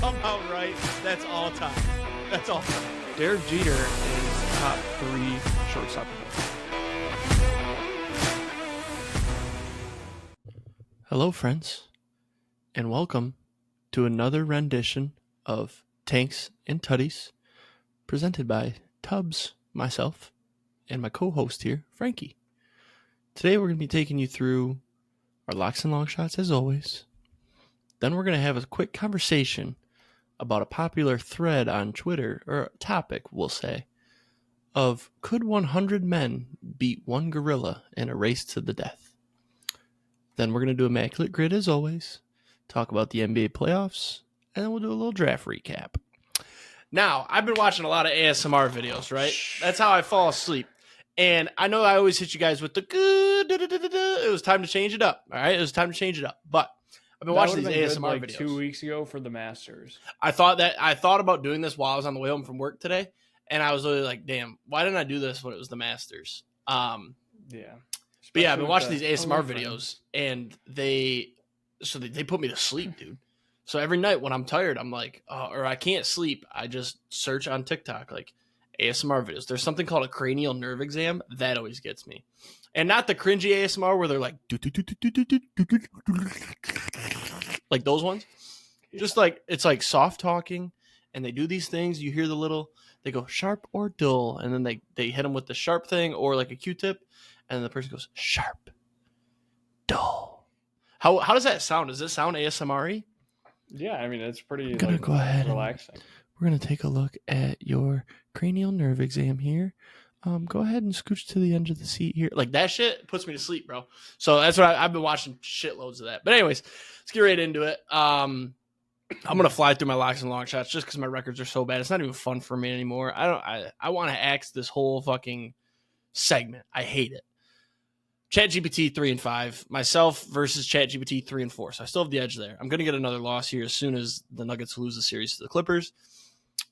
somehow right. That's all time. That's all time. Derek Jeter is top 3 shortstop. Hello, friends, and welcome to another rendition of Tanks and Tuddies, presented by Tubbs, myself, and my co-host here, Frankie. Today we're going to be taking you through our locks and long shots as always. Then we're going to have a quick conversation about a popular thread on Twitter, or a topic, we'll say, of could 100 men beat one gorilla in a race to the death? Then we're going to do Immaculate Grid as always, talk about the NBA playoffs, and then we'll do a little draft recap. Now, I've been watching a lot of ASMR videos, right? That's how I fall asleep. And I know I always hit you guys with the good. It was time to change it up, all right? It was time to change it up. But I've been watching these ASMR videos. 2 weeks ago for the Masters. I thought about doing this while I was on the way home from work today, and I was really like, damn, why didn't I do this when it was the Masters? Yeah. But yeah, I've been watching these ASMR videos, and they put me to sleep, dude. So every night when I'm tired, I'm like, or I can't sleep, I just search on TikTok, like ASMR videos. There's something called a cranial nerve exam. That always gets me. And not the cringy ASMR where they're like, like those ones. Just like, it's like soft talking, and they do these things. You hear the little, they go sharp or dull, and then they hit them with the sharp thing or like a Q-tip, and the person goes sharp, dull. How does that sound? Does it sound ASMR-y? Yeah, I mean, it's pretty I'm going to go ahead relaxing. We're going to take a look at your cranial nerve exam here. Go ahead and scooch to the end of the seat here. Like that shit puts me to sleep, bro. So that's what I've been watching shitloads of that. But anyways, let's get right into it. I'm going to fly through my locks and long shots just because my records are so bad. It's not even fun for me anymore. I want to axe this whole fucking segment. I hate it. ChatGPT 3 and 5, myself versus ChatGPT 3 and 4. So I still have the edge there. I'm going to get another loss here as soon as the Nuggets lose the series to the Clippers.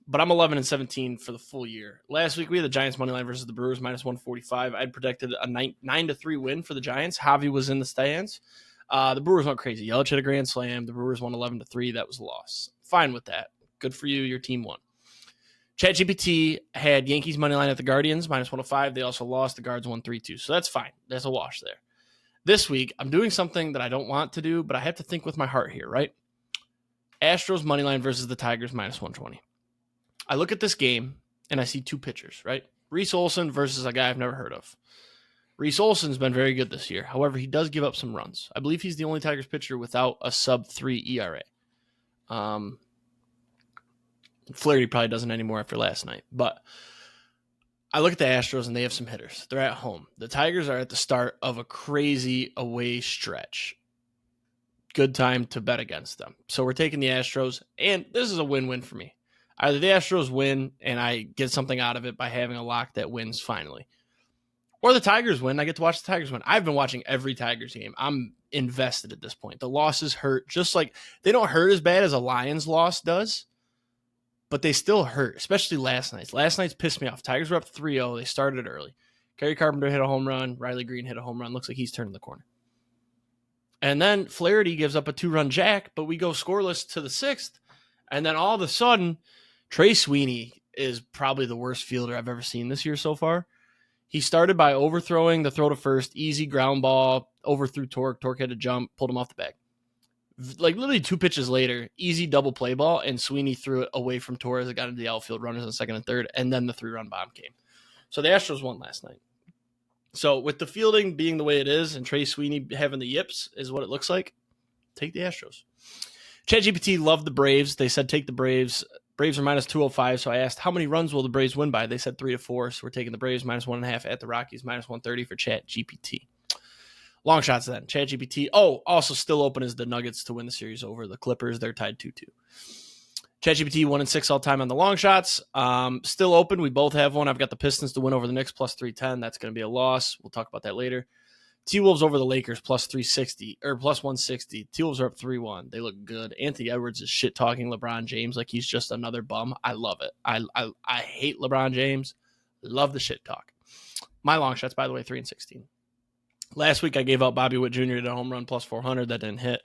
But I'm 11 and 17 for the full year. Last week we had the Giants money line versus the Brewers minus 145. I'd predicted a 9-3 win for the Giants. Javi was in the stands. The Brewers went crazy. Yelich hit a grand slam. The Brewers won 11-3. That was a loss. Fine with that. Good for you. Your team won. ChatGPT had Yankees money line at the Guardians minus 105. They also lost. The Guards won 3-2. So that's fine. That's a wash there. This week, I'm doing something that I don't want to do, but I have to think with my heart here, right? Astros money line versus the Tigers minus 120. I look at this game, and I see two pitchers, right? Reese Olson versus a guy I've never heard of. Reese Olson's been very good this year. However, he does give up some runs. I believe he's the only Tigers pitcher without a sub-3 ERA. Flaherty probably doesn't anymore after last night. But I look at the Astros, and they have some hitters. They're at home. The Tigers are at the start of a crazy away stretch. Good time to bet against them. So we're taking the Astros, and this is a win-win for me. Either the Astros win, and I get something out of it by having a lock that wins finally. Or the Tigers win, I get to watch the Tigers win. I've been watching every Tigers game. I'm invested at this point. The losses hurt, just like they don't hurt as bad as a Lions loss does, but they still hurt, especially last night's. Last night's pissed me off. Tigers were up 3-0. They started early. Kerry Carpenter hit a home run. Riley Green hit a home run. Looks like he's turning the corner. And then Flaherty gives up a 2-run jack, but we go scoreless to the 6th. And then all of a sudden, Trey Sweeney is probably the worst fielder I've ever seen this year so far. He started by overthrowing the throw to first, easy ground ball, overthrew Torque. Torque had to jump, pulled him off the bag. Like literally 2 pitches later, easy double play ball, and Sweeney threw it away from Torres. It got into the outfield, runners on second and third, and then the 3-run bomb came. So the Astros won last night. So with the fielding being the way it is and Trey Sweeney having the yips is what it looks like, take the Astros. ChatGPT loved the Braves. They said take the Braves. Braves are minus 205, so I asked how many runs will the Braves win by? They said 3-4, so we're taking the Braves minus 1.5 at the Rockies, minus 130 for ChatGPT. Long shots then. ChatGPT. Oh, also still open is the Nuggets to win the series over the Clippers. They're tied 2-2. ChatGPT 1-6 all time on the long shots. Still open. We both have one. I've got the Pistons to win over the Knicks plus 310. That's going to be a loss. We'll talk about that later. T-Wolves over the Lakers plus 360 or plus 160. T-Wolves are up 3-1. They look good. Anthony Edwards is shit talking LeBron James like he's just another bum. I love it. I hate LeBron James. Love the shit talk. My long shots, by the way, 3-16. Last week I gave out Bobby Witt Jr. to a home run plus 400. That didn't hit.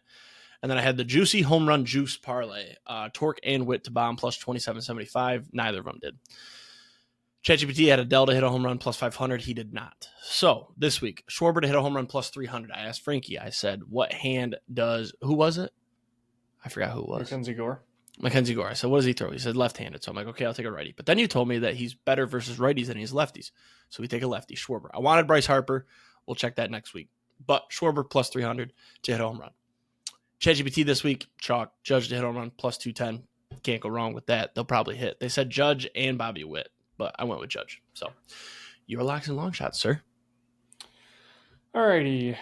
And then I had the juicy home run juice parlay, Torque and Witt to bomb plus 27.75. Neither of them did. ChatGPT had Adele to hit a home run plus 500. He did not. So this week, Schwarber to hit a home run plus 300. I asked Frankie, I said, what hand does, who was it? I forgot who it was. Mackenzie Gore. I said, what does he throw? He said left-handed. So I'm like, okay, I'll take a righty. But then you told me that he's better versus righties than he's lefties. So we take a lefty, Schwarber. I wanted Bryce Harper. We'll check that next week. But Schwarber plus 300 to hit a home run. ChatGPT this week, chalk. Judge to hit a home run plus 210. Can't go wrong with that. They'll probably hit. They said Judge and Bobby Witt, but I went with Judge. So your locks and long shots, sir. Alrighty.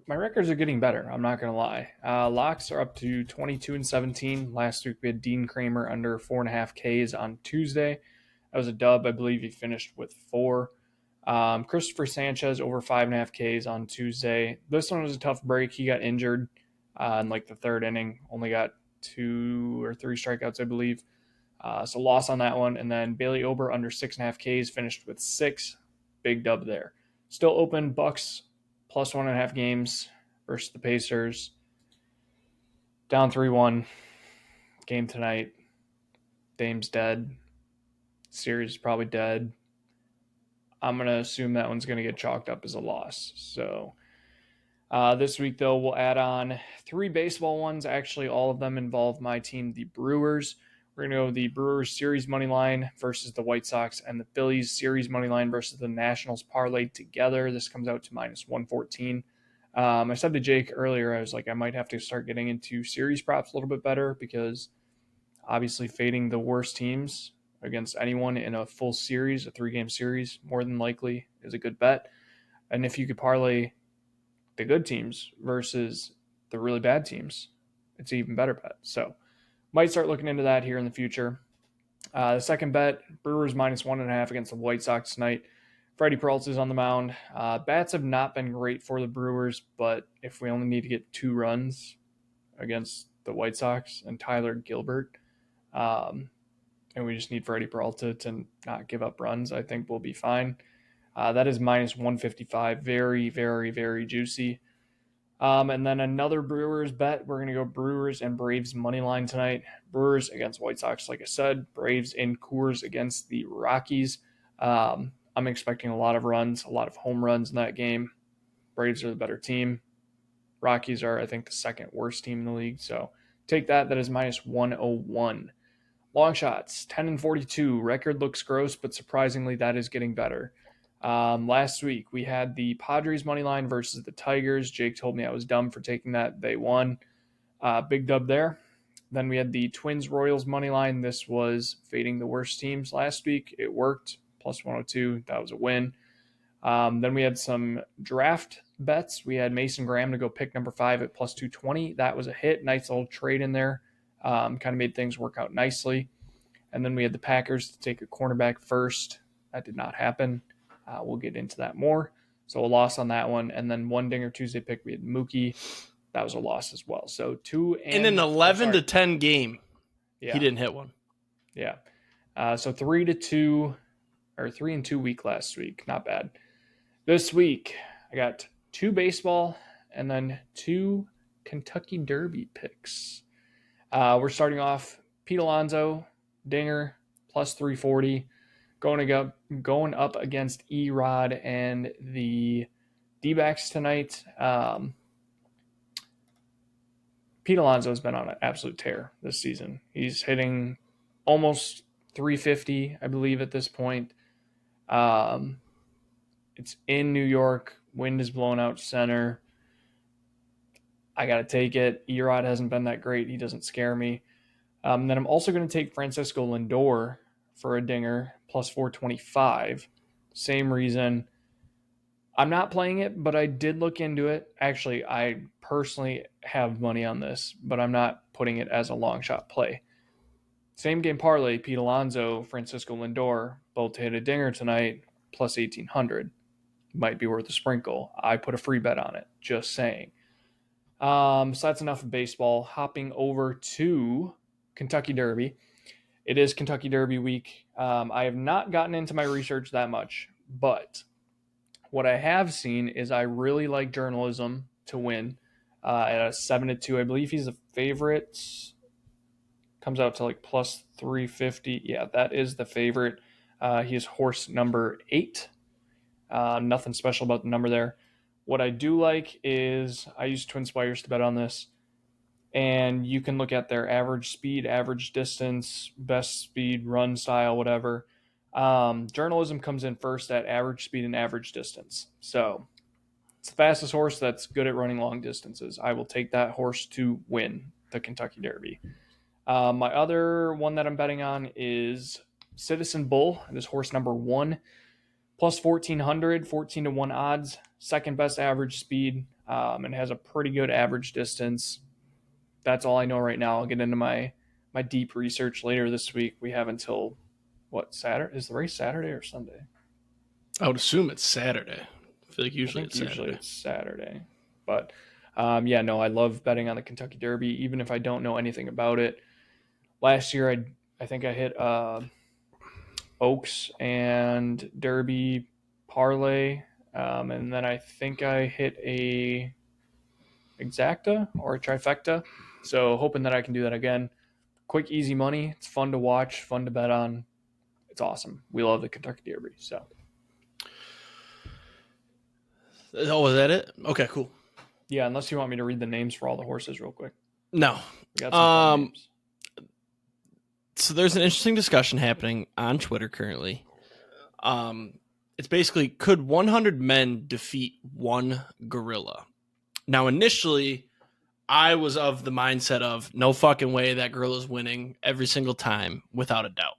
My records are getting better. I'm not going to lie. Locks are up to 22-17. Last week we had Dean Kramer under 4.5 Ks on Tuesday. That was a dub. I believe he finished with 4. Christopher Sanchez over 5.5 Ks on Tuesday. This one was a tough break. He got injured in like the third inning. Only got 2 or 3 strikeouts, I believe. So loss on that one. And then Bailey Ober under 6.5 Ks finished with 6. Big dub there. Still open. Bucks plus 1.5 games versus the Pacers. Down 3-1. Game tonight. Dame's dead. Series is probably dead. I'm going to assume that one's going to get chalked up as a loss. So this week, though, we'll add on 3 baseball ones. Actually, all of them involve my team, the Brewers. We're going to go the Brewers series money line versus the White Sox, and the Phillies series money line versus the Nationals parlayed together. This comes out to minus 114. I said to Jake earlier, I was like, I might have to start getting into series props a little bit better because obviously fading the worst teams against anyone in a full series, a 3-game series, more than likely is a good bet. And if you could parlay the good teams versus the really bad teams, it's an even better bet. So might start looking into that here in the future. The second bet, Brewers minus 1.5 against the White Sox tonight. Freddie Peralta is on the mound. Bats have not been great for the Brewers, but if we only need to get 2 runs against the White Sox and Tyler Gilbert, and we just need Freddie Peralta to not give up runs, I think we'll be fine. That is minus 155. Very, very, very juicy. And then another Brewers bet. We're going to go Brewers and Braves money line tonight. Brewers against White Sox, like I said. Braves in Coors against the Rockies. I'm expecting a lot of runs, a lot of home runs in that game. Braves are the better team. Rockies are, I think, the second worst team in the league. So take that. That is minus 101. Long shots, 10-42. Record looks gross, but surprisingly, that is getting better. Last week, we had the Padres money line versus the Tigers. Jake told me I was dumb for taking that. They won. Big dub there. Then we had the Twins-Royals money line. This was fading the worst teams last week. It worked. Plus 102. That was a win. Then we had some draft bets. We had Mason Graham to go pick number 5 at plus 220. That was a hit. Nice little trade in there. Kind of made things work out nicely. And then we had the Packers to take a cornerback first. That did not happen. We'll get into that more. So a loss on that one. And then one Dinger Tuesday pick, we had Mookie. That was a loss as well. So 2 and... In an 11-10 game, yeah. He didn't hit one. Yeah. So 3-2, or 3-2 week last week. Not bad. This week, I got 2 baseball and then 2 Kentucky Derby picks. We're starting off Pete Alonso, Dinger, plus 340, going up against E-Rod and the D-backs tonight. Pete Alonso has been on an absolute tear this season. He's hitting almost 350, I believe, at this point. It's in New York. Wind is blowing out center. I got to take it. E-Rod hasn't been that great. He doesn't scare me. Then I'm also going to take Francisco Lindor for a dinger, plus 425. Same reason. I'm not playing it, but I did look into it. Actually, I personally have money on this, but I'm not putting it as a long shot play. Same game parlay, Pete Alonso, Francisco Lindor, both to hit a dinger tonight, plus 1,800. Might be worth a sprinkle. I put a free bet on it, just saying. So that's enough of baseball. Hopping over to Kentucky Derby. It is Kentucky Derby week. I have not gotten into my research that much, but what I have seen is I really like journalism to win at a 7-2. I believe he's a favorite. Comes out to like plus 350. Yeah, that is the favorite. He is horse number 8. Nothing special about the number there. What I do like is I use Twin Spires to bet on this. And you can look at their average speed, average distance, best speed, run style, whatever. Journalism comes in first at average speed and average distance. So it's the fastest horse that's good at running long distances. I will take that horse to win the Kentucky Derby. My other one that I'm betting on is Citizen Bull. This horse number 1, plus 1,400, 14 to 1 odds, second best average speed, and has a pretty good average distance. That's all I know right now. I'll get into my deep research later this week. We have until, Saturday? Is the race Saturday or Sunday? I would assume it's Saturday. I feel like usually it's Saturday. But, I love betting on the Kentucky Derby, even if I don't know anything about it. Last year, I think I hit Oaks and Derby parlay, and then I think I hit a exacta or a trifecta. So hoping that I can do that again. Quick, easy money. It's fun to watch, fun to bet on. It's awesome. We love the Kentucky Derby. So. Oh, was that it? Okay, cool. Yeah, unless you want me to read the names for all the horses real quick. No. We got some fun names. So there's an interesting discussion happening on Twitter currently. It's basically, could 100 men defeat one gorilla? Now, initially, I was of the mindset of no fucking way that gorilla's winning every single time, without a doubt.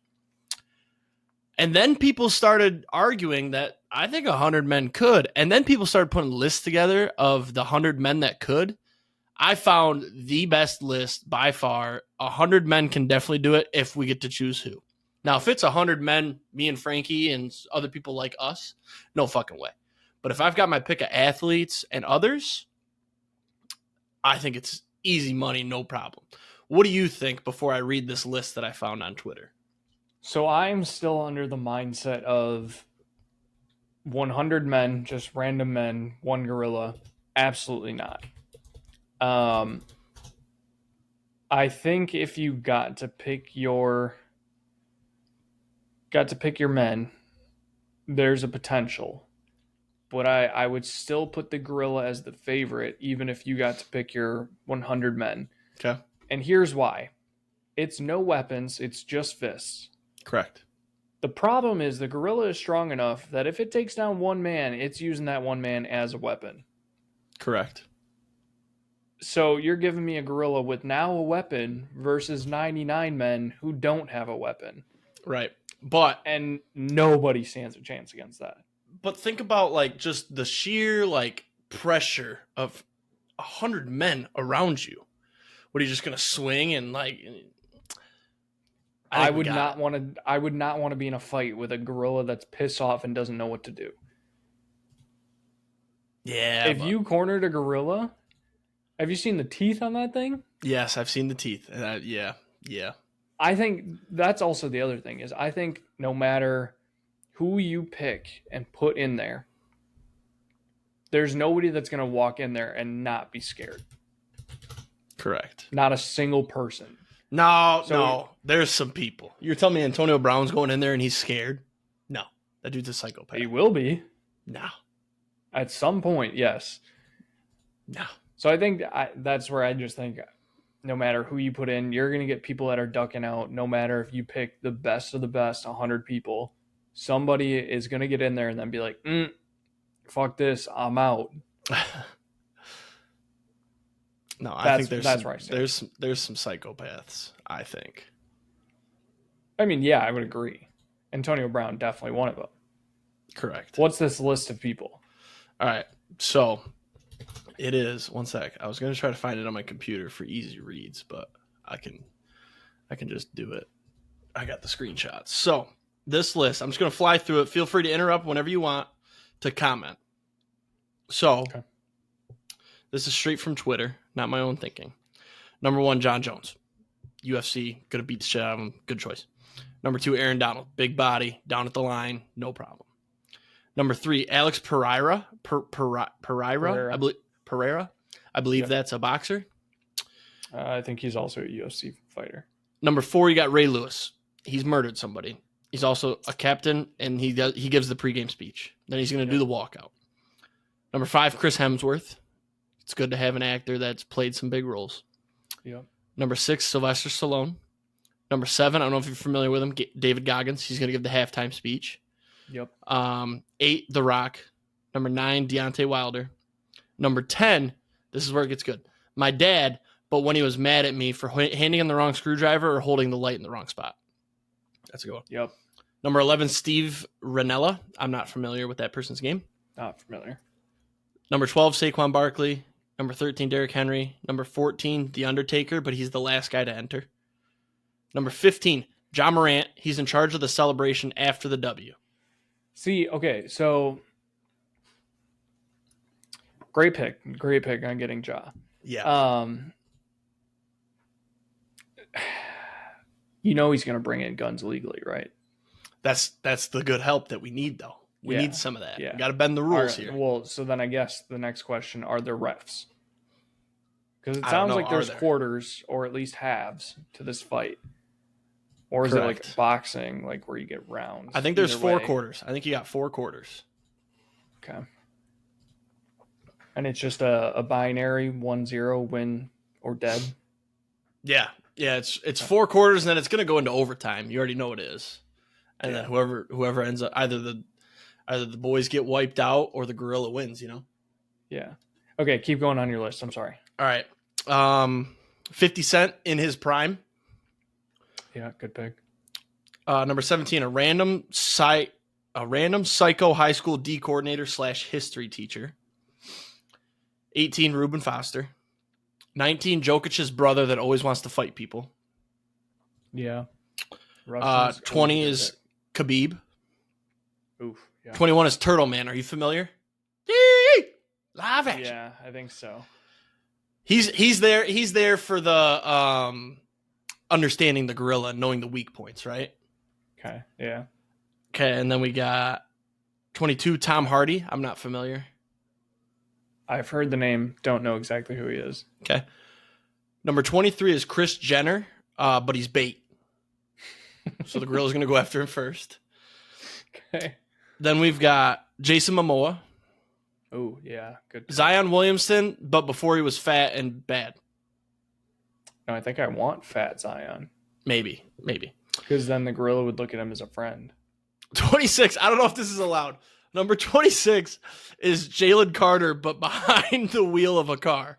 And then people started arguing that I think 100 men could. And then people started putting lists together of the 100 men that could. I found the best list by far. 100 men can definitely do it if we get to choose who. Now, if it's 100 men, me and Frankie and other people like us, no fucking way. But if I've got my pick of athletes and others, I think it's easy money, no problem. What do you think before I read this list that I found on Twitter? So I'm still under the mindset of 100 men, just random men, one gorilla. Absolutely not. I think if you got to pick your men, there's a potential. But I would still put the gorilla as the favorite, even if you got to pick your 100 men. Okay. And here's why. It's no weapons. It's just fists. Correct. The problem is the gorilla is strong enough that if it takes down one man, it's using that one man as a weapon. Correct. So you're giving me a gorilla with now a weapon versus 99 men who don't have a weapon. Right. And nobody stands a chance against that. But think about like just the sheer like pressure of 100 men around you. What are you just gonna swing and like? I would not want to be in a fight with a gorilla that's pissed off and doesn't know what to do. Yeah. If you cornered a gorilla, have you seen the teeth on that thing? Yes, I've seen the teeth. Yeah. I think that's also the other thing is I think no matter who you pick and put in there, there's nobody that's going to walk in there and not be scared. Correct. Not a single person. No. There's some people. You're telling me Antonio Brown's going in there and he's scared? No. That dude's a psychopath. He will be. No. At some point, yes. No. So I think that's where I just think no matter who you put in, you're going to get people that are ducking out. No matter if you pick the best of the best, 100 people, somebody is going to get in there and then be like, fuck this, I'm out. No, I think there's some psychopaths, I think. I mean, yeah, I would agree. Antonio Brown, definitely one of them. Correct. What's this list of people? All right. So it is, one sec. I was going to try to find it on my computer for easy reads, but I can just do it. I got the screenshots. So this list, I'm just going to fly through it. Feel free to interrupt whenever you want to comment. So okay. This is straight from Twitter, not my own thinking. Number 1, John Jones. UFC, going to beat the shit out of him. Good choice. Number 2, Aaron Donald. Big body, down at the line, no problem. Number 3, Alex Pereira. Pereira, I believe. Pereira. I believe Yep. that's a boxer. I think he's also a UFC fighter. Number 4, you got Ray Lewis. He's murdered somebody. He's also a captain, and he gives the pregame speech. Then he's going to do the walkout. Number 5, Chris Hemsworth. It's good to have an actor that's played some big roles. Yep. Number 6, Sylvester Stallone. Number 7, I don't know if you're familiar with him, David Goggins. He's going to give the halftime speech. Yep. 8, The Rock. Number 9, Deontay Wilder. Number 10, this is where it gets good. My dad, but when he was mad at me for handing him the wrong screwdriver or holding the light in the wrong spot. That's a good one. Yep. Number 11, Steve Ranella. I'm not familiar with that person's game. Not familiar. Number 12, Saquon Barkley. Number 13, Derrick Henry. Number 14, The Undertaker, but he's the last guy to enter. Number 15, John Morant. He's in charge of the celebration after the W. See, okay, so great pick on getting Ja. Yeah. You know he's going to bring in guns legally, right? That's the good help that we need, though. We Yeah. need some of that. Yeah. We got to bend the rules here. Well, so then I guess the next question, are there refs? Because it I don't sounds know, like are there's there? quarters or at least halves to this fight. Or is it like Correct. boxing, like where you get rounds? I think there's Either 4 way. quarters. I think you got 4 quarters. Okay. And it's just a binary 1-0 win or dead. Yeah. Yeah, it's 4 quarters, and then it's going to go into overtime. You already know it is. And then whoever ends up, either the boys get wiped out or the gorilla wins, you know? Yeah. Okay, keep going on your list. I'm sorry. All right. 50 Cent in his prime. Yeah, good pick. Number 17, a random psycho high school D coordinator / history teacher. 18, Reuben Foster. 19, Jokic's brother that always wants to fight people. Yeah. Russians, 20 good is Khabib. pick. Oof. Yeah. 21 is Turtle Man. Are you familiar? Yee! Live action. Yeah, I think so. He's there for the understanding the gorilla and knowing the weak points, right? Okay. Yeah. Okay, and then we got 22, Tom Hardy. I'm not familiar. I've heard the name. Don't know exactly who he is. Okay. Number 23 is Chris Jenner, but he's bait. So the gorilla's going to go after him first. Okay. Then we've got Jason Momoa. Oh, yeah. Good. Zion Williamson, but before he was fat and bad. No, I think I want Fat Zion. Maybe. Because then the gorilla would look at him as a friend. 26, I don't know if this is allowed. Number 26 is Jalen Carter, but behind the wheel of a car.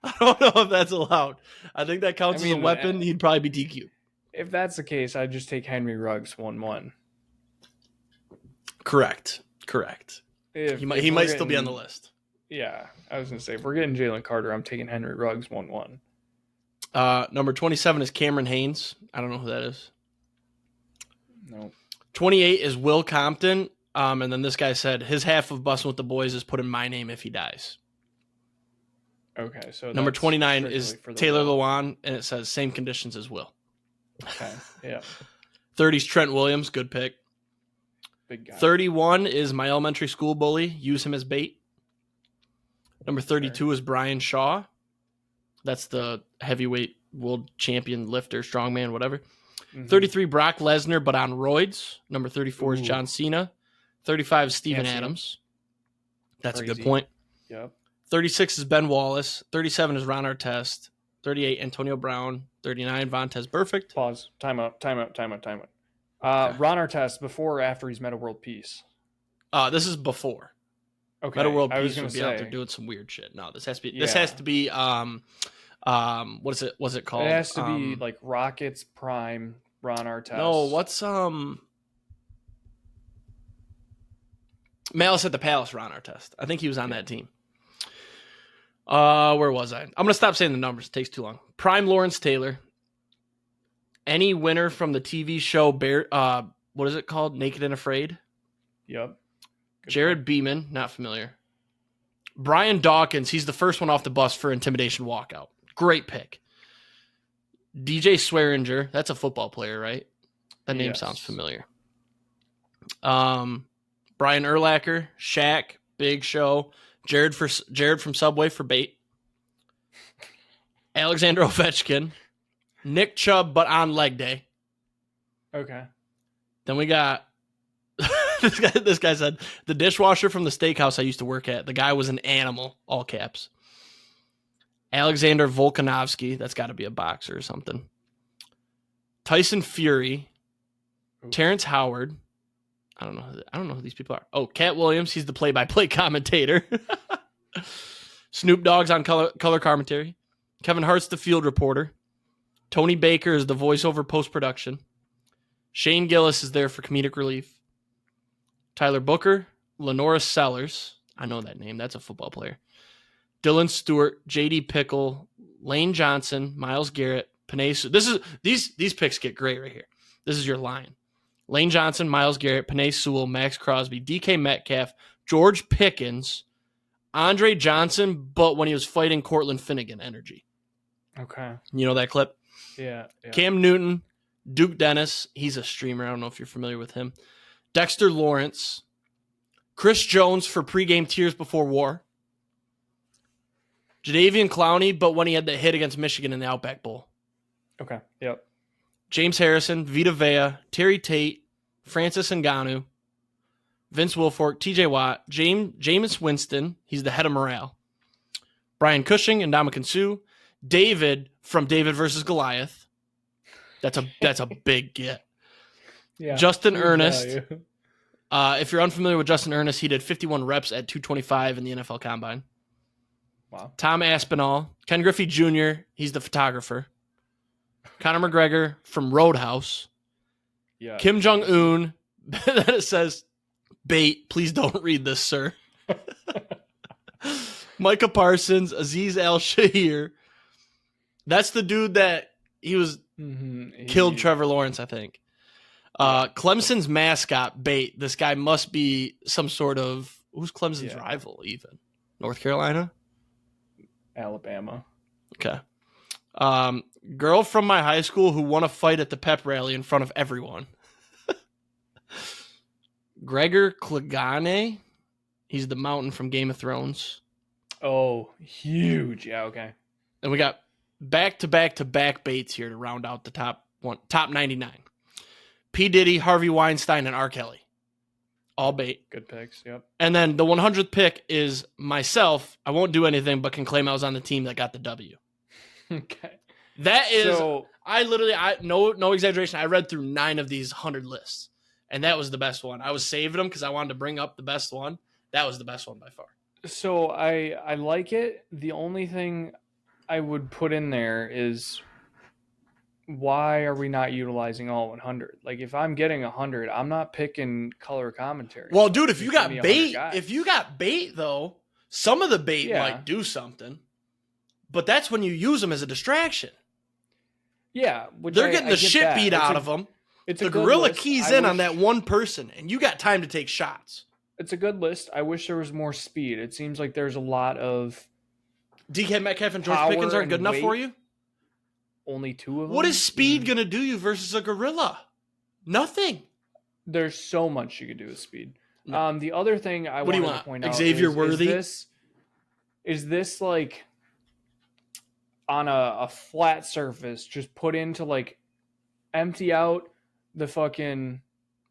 I don't know if that's allowed. I think that counts as a weapon. He'd probably be DQ. If that's the case, I'd just take Henry Ruggs 1-1. Correct. He might still be on the list. Yeah, I was going to say, if we're getting Jalen Carter, I'm taking Henry Ruggs 1-1. Number 27 is Cameron Haynes. I don't know who that is. No. 28 is Will Compton. And then this guy said his half of Bussin' with the Boys is putting my name if he dies. Okay, so Number that's 29 strictly is for the Taylor Will. Lewan, and it says same conditions as Will. Okay, yeah, 30 is Trent Williams. Good pick. big guy. 31 is my elementary school bully. Use him as bait. Number 32 is Brian Shaw. That's the heavyweight world champion lifter, strongman, whatever. Mhm. 33, Brock Lesnar, but on roids. Number 34 is Ooh. John Cena. 35 is Steven Can't see him. Adams. That's a Crazy. good point. Yep. 36 is Ben Wallace. 37 is Ron Artest. 38, Antonio Brown. 39, Vontez Burfict. Pause. Time out. Okay. Ron Artest, before or after he's Meta World Peace? This is before. Okay. Meta World I was Peace gonna would be out there say, doing some weird shit. No, this has to be. Yeah. This has to be. What's it called? It has to be like Rockets Prime Ron Artest. No, what's Malice at the Palace, Ron Artest. I think he was on that team. Where was I? I'm gonna stop saying the numbers. It takes too long. Prime Lawrence Taylor. Any winner from the TV show Bear? What is it called? Naked and Afraid. Yep. Good Jared Beeman, not familiar. Brian Dawkins, he's the first one off the bus for intimidation walkout. Great pick. DJ Swearinger, that's a football player, right? That name Yes. sounds familiar. Brian Urlacher, Shaq, Big Show. Jared from Subway for bait. Alexander Ovechkin. Nick Chubb, but on leg day. Okay. Then we got this guy said, the dishwasher from the steakhouse I used to work at. The guy was an animal, all caps. Alexander Volkanovsky. That's got to be a boxer or something. Tyson Fury. Ooh. Terrence Howard. I don't know who these people are. Oh, Cat Williams. He's the play-by-play commentator. Snoop Dogg's on color commentary. Kevin Hart's the field reporter. Tony Baker is the voiceover post-production. Shane Gillis is there for comedic relief. Tyler Booker. Lenora Sellers. I know that name. That's a football player. Dylan Stewart. J.D. Pickle. Lane Johnson. Myles Garrett. Panay. These picks get great right here. This is your line. Lane Johnson, Myles Garrett, Panay Sewell, Max Crosby, DK Metcalf, George Pickens, Andre Johnson, but when he was fighting Cortland Finnegan energy. Okay. You know that clip? Yeah. Cam Newton, Duke Dennis. He's a streamer. I don't know if you're familiar with him. Dexter Lawrence, Chris Jones for pregame tears before war. Jadeveon Clowney, but when he had the hit against Michigan in the Outback Bowl. Okay. Yep. James Harrison, Vita Vea, Terry Tate, Francis Ngannou, Vince Wilfork, TJ Watt, Jameis Winston, he's the head of morale. Brian Cushing and Ndamukong Suh, David from David versus Goliath. That's a big get. Yeah. Justin Ernest. If you're unfamiliar with Justin Ernest, he did 51 reps at 225 in the NFL Combine. Wow. Tom Aspinall, Ken Griffey Jr., he's the photographer. Conor McGregor from Roadhouse. Yeah. Kim Jong-un. Then it says, bait. Please don't read this, sir. Micah Parsons. Aziz Al-Shahir. That's the dude that he was killed Trevor Lawrence, I think. Clemson's mascot, bait. This guy must be some sort of... Who's Clemson's rival, even? North Carolina? Alabama. Okay. Girl from my high school who won a fight at the pep rally in front of everyone. Gregor Clegane. He's the mountain from Game of Thrones. Oh, huge. Yeah, okay. And we got back-to-back baits here to round out the top 99. P. Diddy, Harvey Weinstein, and R. Kelly. All bait. Good picks, yep. And then the 100th pick is myself. I won't do anything but can claim I was on the team that got the W. Okay. That is, So, no exaggeration. I read through 9 of these 100 lists, and that was the best one. I was saving them because I wanted to bring up the best one. That was the best one by far. So I like it. The only thing I would put in there is, why are we not utilizing all 100? Like, if I'm getting 100, I'm not picking color commentary. Well, dude, if you Just got give me 100 bait, guys. though, some of the bait Yeah. might do something, but that's when you use them as a distraction. Yeah, which They're I getting the get shit that. beat out of them. It's The a good gorilla list. keys I in on wish- that one person, and you got time to take shots. It's a good list. I wish there was more speed. It seems like there's a lot of DK Metcalf and George Power Pickens aren't and good enough for weight. you? only 2 of them. What is speed Mm. going to do you versus a gorilla? Nothing. There's so much you could do with speed. No. The other thing I What do you wanted want? to point out Xavier is, Worthy? is this like on a flat surface, just put into like empty out the fucking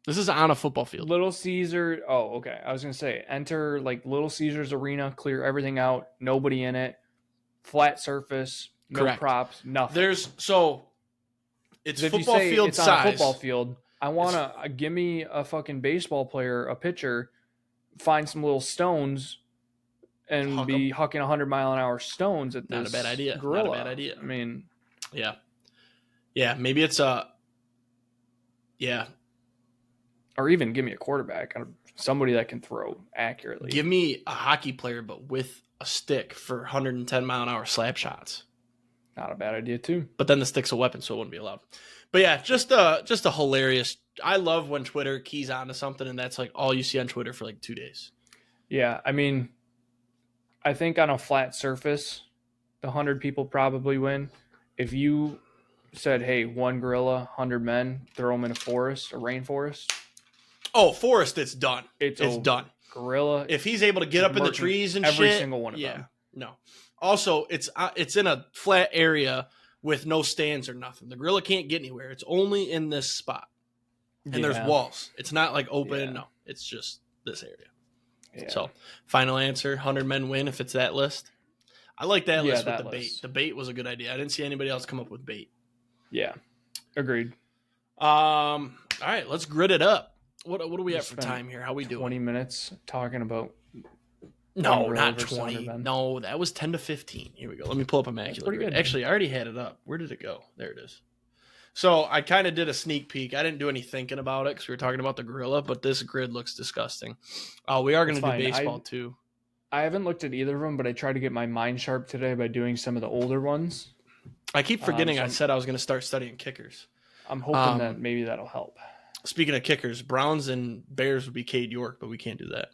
This is on a football field. Little Caesar. Oh, okay. I was going to say enter like Little Caesar's arena, clear everything out, nobody in it, flat surface, no Correct. props, nothing. It's If you football say field it's on a size. football field, I want to give me a fucking baseball player, a pitcher, find some little stones and Huck be hucking 100-mile-an-hour stones at this Not a bad idea. gorilla. Not a bad idea. I mean, Yeah, maybe it's or even give me a quarterback, somebody that can throw accurately. give me a hockey player, but with a stick for 110 mile an hour slap shots. Not a bad idea too. But then the stick's a weapon, so it wouldn't be allowed. But yeah, just a hilarious. I love when Twitter keys onto something, and that's like all you see on Twitter for like 2 days. Yeah, I mean, I think on a flat surface, the 100 people probably win. If you said, hey, 1 gorilla, 100 men, throw them in a forest, a rainforest, Oh, Forrest, it's done. it's It's over. done. gorilla. If he's able to get up in the trees and every shit, single one of yeah, them. no. Also, it's in a flat area with no stands or nothing. The gorilla can't get anywhere. It's only in this spot, and there's walls. It's not like open. Yeah. No, it's just this area. Yeah. So, final answer: 100 men win if it's that list. I like that list with the bait. The bait was a good idea. I didn't see anybody else come up with bait. Yeah, agreed. All right, let's grid it up. What do we have for time here? How we doing? 20 minutes talking about. No, not 20. No, that was 10 to 15. Here we go. Let me pull up Immaculate Grid. Actually, I already had it up. Where did it go? There it is. So I kind of did a sneak peek. I didn't do any thinking about it because we were talking about the gorilla, but this grid looks disgusting. We are going to do baseball too. I haven't looked at either of them, but I tried to get my mind sharp today by doing some of the older ones. I keep forgetting I said I was going to start studying kickers. I'm hoping that maybe that'll help. Speaking of kickers, Browns and Bears would be Cade York, but we can't do that.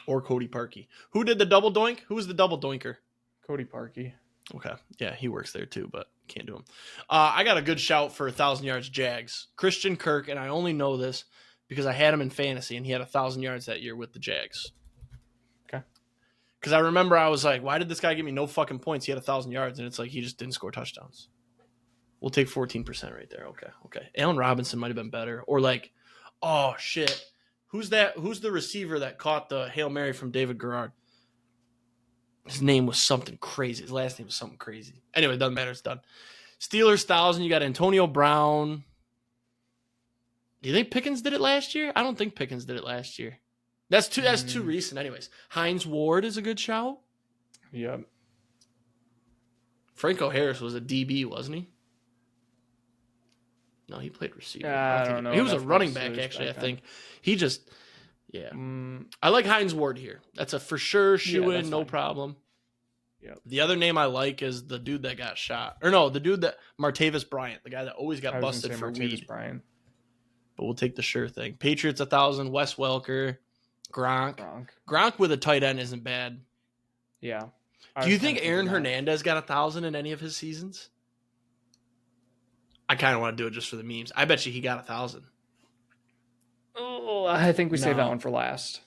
Or Cody Parkey. Who did the double doink? Who was the double doinker? Cody Parkey. Okay. Yeah, he works there too, but can't do him. I got a good shout for 1,000 yards Jags. Christian Kirk, and I only know this because I had him in fantasy, and he had 1,000 yards that year with the Jags. Okay. Because I remember I was like, why did this guy give me no fucking points? He had 1,000 yards, and it's like he just didn't score touchdowns. We'll take 14% right there. Okay. Allen Robinson might have been better. Or like, oh, shit. Who's that? Who's the receiver that caught the Hail Mary from David Garrard? His name was something crazy. His last name was something crazy. Anyway, it doesn't matter. It's done. Steelers 1,000. You got Antonio Brown. Do you think Pickens did it last year? I don't think Pickens did it last year. That's too recent anyways. Hines Ward is a good shout. Yep. Franco Harris was a DB, wasn't he? No, he played receiver. I don't know. He was a running back, actually, I think. He just, yeah. I like Hines Ward here. That's a for sure shoe-in, no problem. Yep. The other name I like is the dude that got shot. Or no, the dude that, Martavis Bryant, the guy that always got busted for weed. Bryant. But we'll take the sure thing. Patriots 1,000, Wes Welker, Gronk. Gronk with a tight end isn't bad. Yeah. Do you think Aaron Hernandez got 1,000 in any of his seasons? I kind of want to do it just for the memes. I bet you he got 1,000. Oh, I think we saved that one for last.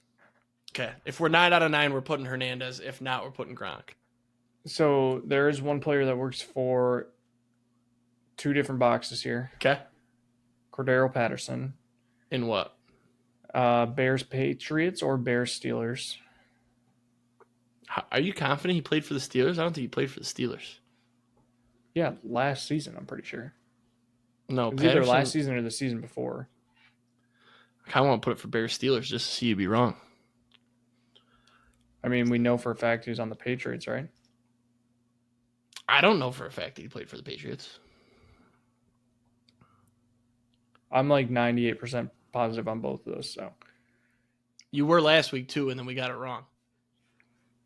Okay. If we're 9 out of 9, we're putting Hernandez. If not, we're putting Gronk. So there is one player that works for 2 different boxes here. Okay. Cordero Patterson. In what? Bears Patriots or Bears Steelers. Are you confident he played for the Steelers? I don't think he played for the Steelers. Yeah, last season, I'm pretty sure. No, it was either last season or the season before. I kind of want to put it for Bears Steelers just to see you be wrong. I mean, we know for a fact he's on the Patriots, right? I don't know for a fact that he played for the Patriots. I'm like 98% positive on both of those. So you were last week too, and then we got it wrong.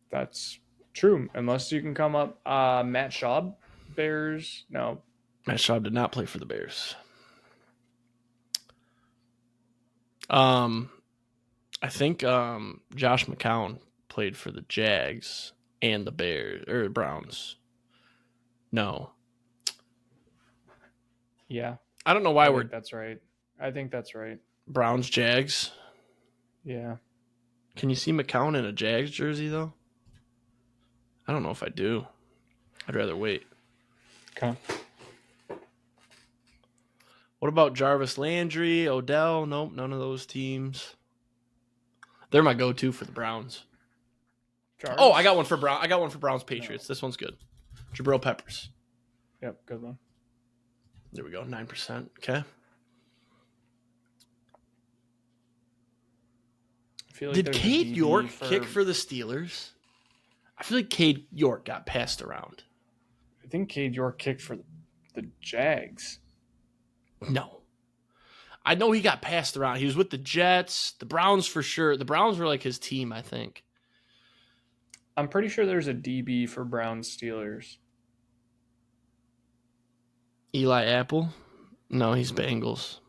That's true, unless you can come up. Matt Schaub, Bears. No, Matt Schaub did not play for the Bears. I think Josh McCown played for the Jags and the Bears or Browns. No. Yeah. I don't know why that's right. I think that's right. Browns, Jags. Yeah. Can you see McCown in a Jags jersey though? I don't know if I do. I'd rather wait. Okay. What about Jarvis Landry, Odell? Nope, none of those teams. They're my go-to for the Browns. Jarvis? Oh, I got one for Browns Patriots. This one's good. Jabril Peppers. Yep, good one. There we go, 9%. Okay. I feel like did Cade York kick for the Steelers? I feel like Cade York got passed around. I think Cade York kicked for the Jags. No. I know he got passed around. He was with the Jets, the Browns for sure. The Browns were like his team, I think. I'm pretty sure there's a DB for Browns Steelers. Eli Apple? No, he's Bengals.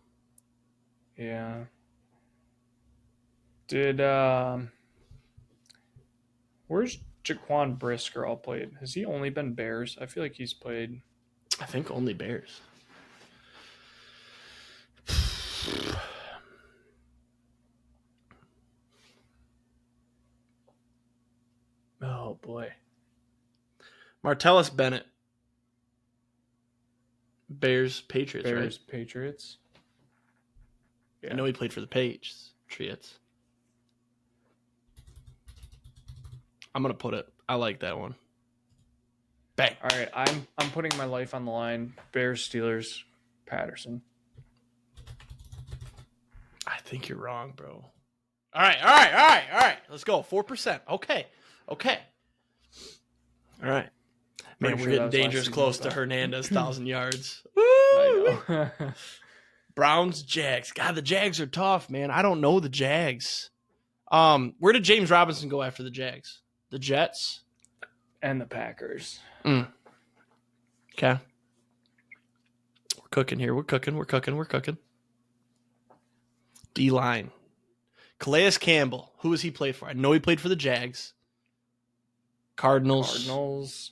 Yeah. Did where's Jaquan Brisker all played? Has he only been Bears? I feel like he's played. I think only Bears. Oh boy. Martellus Bennett. Bears, Patriots, Bears, right? Patriots. Yeah. I know he played for the Patriots. I'm gonna put it. I like that one. Bang. All right, I'm putting my life on the line. Bears, Steelers, Patterson. I think you're wrong, bro. All right. Let's go. 4%. Okay. All right. Man, Pretty we're sure getting that was last dangerous season, close to but- Hernandez 1,000 yards. I know. Browns, Jags. God, the Jags are tough, man. I don't know the Jags. Where did James Robinson go after the Jags? The Jets? And the Packers. Okay. We're cooking here. We're cooking. D-line. Calais Campbell. Who has he played for? I know he played for the Jags. Cardinals.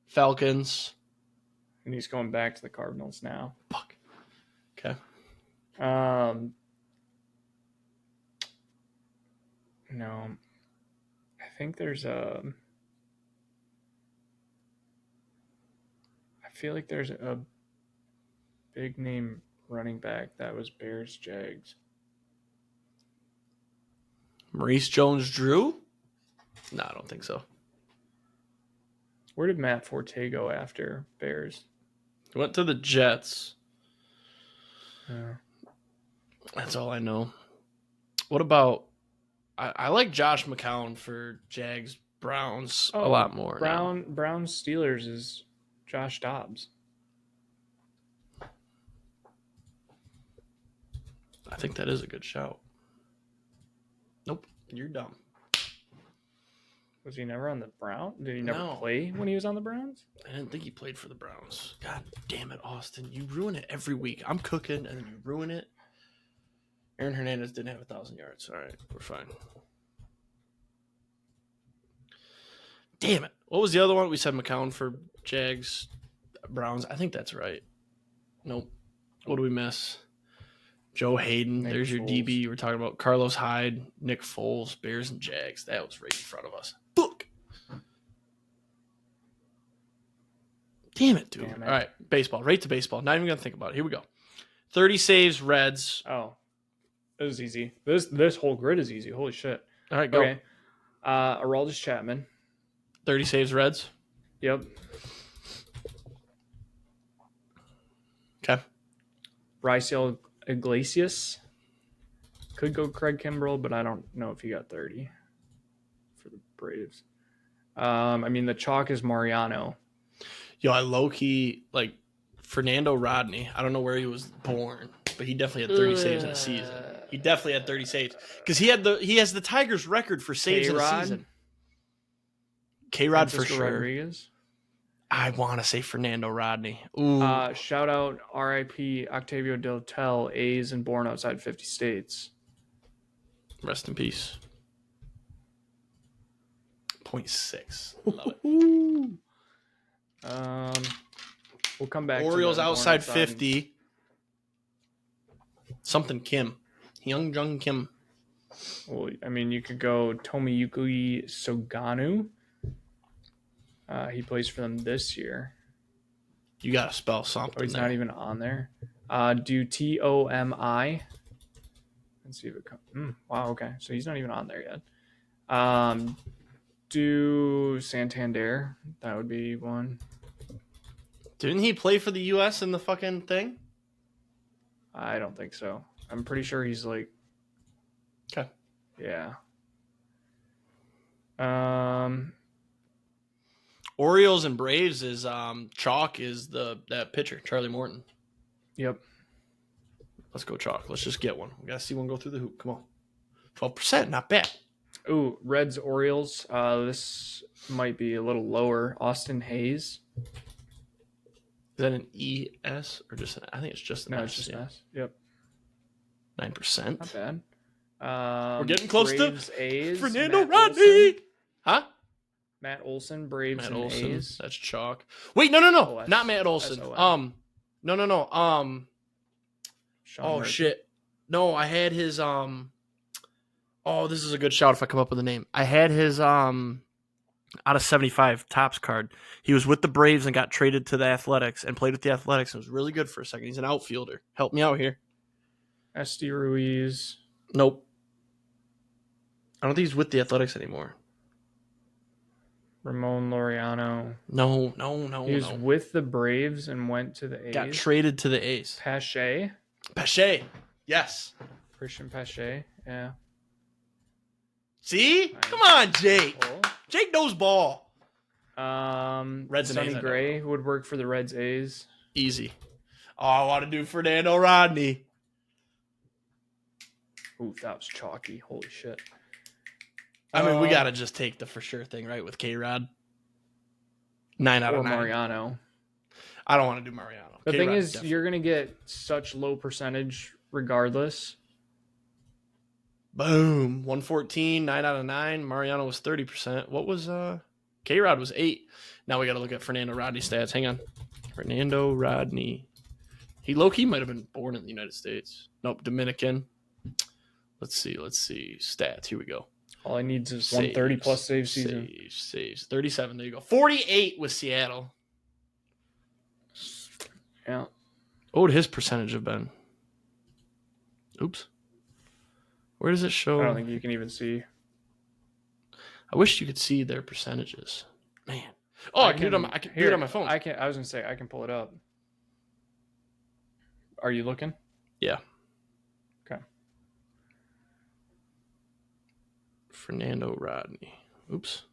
Falcons. And he's going back to the Cardinals now. Fuck. Okay. No. I think there's a... I feel like there's a big name running back that was Bears, Jags. Maurice Jones-Drew? No, I don't think so. Where did Matt Forte go after Bears? He went to the Jets. Yeah. That's all I know. What about... I like Josh McCown for Jags Browns a lot more. Browns Steelers is Josh Dobbs. I think that is a good shout. Nope, you're dumb. Was he never on the Browns? Did he never No. play when he was on the Browns? I didn't think he played for the Browns. God damn it, Austin. You ruin it every week. I'm cooking and then you ruin it. Aaron Hernandez didn't have 1,000 yards. All right, we're fine. Damn it. What was the other one? We said McCown for Jags, Browns. I think that's right. Nope. What do we miss? Joe Hayden. Nick There's your Foles. DB. You were talking about Carlos Hyde, Nick Foles, Bears, and Jags. That was right in front of us. Fuck. Damn it, dude. Damn it. All right, baseball. Right to baseball. Not even going to think about it. Here we go. 30 saves, Reds. Oh, it was easy. This whole grid is easy. Holy shit. All right, go. Okay. Aroldis Chapman. 30 saves, Reds. Yep. Okay. Raisel Iglesias. Could go Craig Kimbrell, but I don't know if he got 30 for the Braves. I mean, the chalk is Mariano. Yo, I low-key, like, Fernando Rodney. I don't know where he was born, but he definitely had 30 saves in a season. He definitely had 30 saves. Because he has the Tigers record for saves in a season. K-Rod for Francisco sure. Rodriguez. I want to say Fernando Rodney. Ooh. Shout out RIP Octavio Del Tel, A's and born outside 50 states. Rest in peace. 0.6. Love it. We'll come back Orioles to the outside born 50. Something Kim. Young Jung Kim. Well, I mean, you could go Tomiyuki Soganu. He plays for them this year. You got to spell something. Oh, he's there. not even on there. Do Tomi. Let's see if it comes. Wow, okay. So he's not even on there yet. Do Santander. That would be one. Didn't he play for the U.S. in the fucking thing? I don't think so. I'm pretty sure he's like. Okay. Yeah. Orioles and Braves is Chalk is that pitcher, Charlie Morton. Yep. Let's go Chalk. Let's just get one. We gotta see one go through the hoop. Come on. 12%, not bad. Ooh, Reds, Orioles. This might be a little lower. Austin Hayes. Is that an ES or just I think it's just an No, S. it's just yeah. an S. Yep. 9%. Not bad. We're getting close Braves, to A's, Fernando Matt Rodney. Olson. Huh? Matt Olson, Braves, Matt and Olson. A's. That's Chalk. Wait, no. OS. Not Matt Olson. SON. No. Sean Oh Murphy. shit. No, I had his Oh, this is a good shout if I come up with a name. I had his out of 75 Topps card. He was with the Braves and got traded to the Athletics and played with the Athletics and was really good for a second. He's an outfielder. Help me out here. Esty Ruiz. Nope. I don't think he's with the Athletics anymore. Ramon Laureano. No. He was with the Braves and went to the A's. Got traded to the A's. Pache. Yes. Christian Pache. Yeah. See? Nice. Come on, Jake. Cool. Jake knows ball. Reds Sonny A's, Gray would work for the Reds A's. Easy. Oh, I want to do Fernando Rodney. Ooh, that was chalky. Holy shit. I mean, we got to just take the for sure thing, right, with K-Rod. 9 out of 9. Mariano. I don't want to do Mariano. The K-Rod thing is, definitely. you're going to get such low percentage regardless. Boom. 114, 9 out of 9. Mariano was 30%. What was K-Rod was 8. Now we got to look at Fernando Rodney stats. Hang on. Fernando Rodney. He low-key might have been born in the United States. Nope, Dominican. Let's see. Stats. Here we go. All he needs is 130 plus save season. Saves. 37. There you go. 48 with Seattle. Yeah. What would his percentage have been? Oops. Where does it show? I don't think you can even see. I wish you could see their percentages. Man. Oh, I can do it on my phone. I was gonna say I can pull it up. Are you looking? Yeah. Okay. Fernando Rodney. Oops.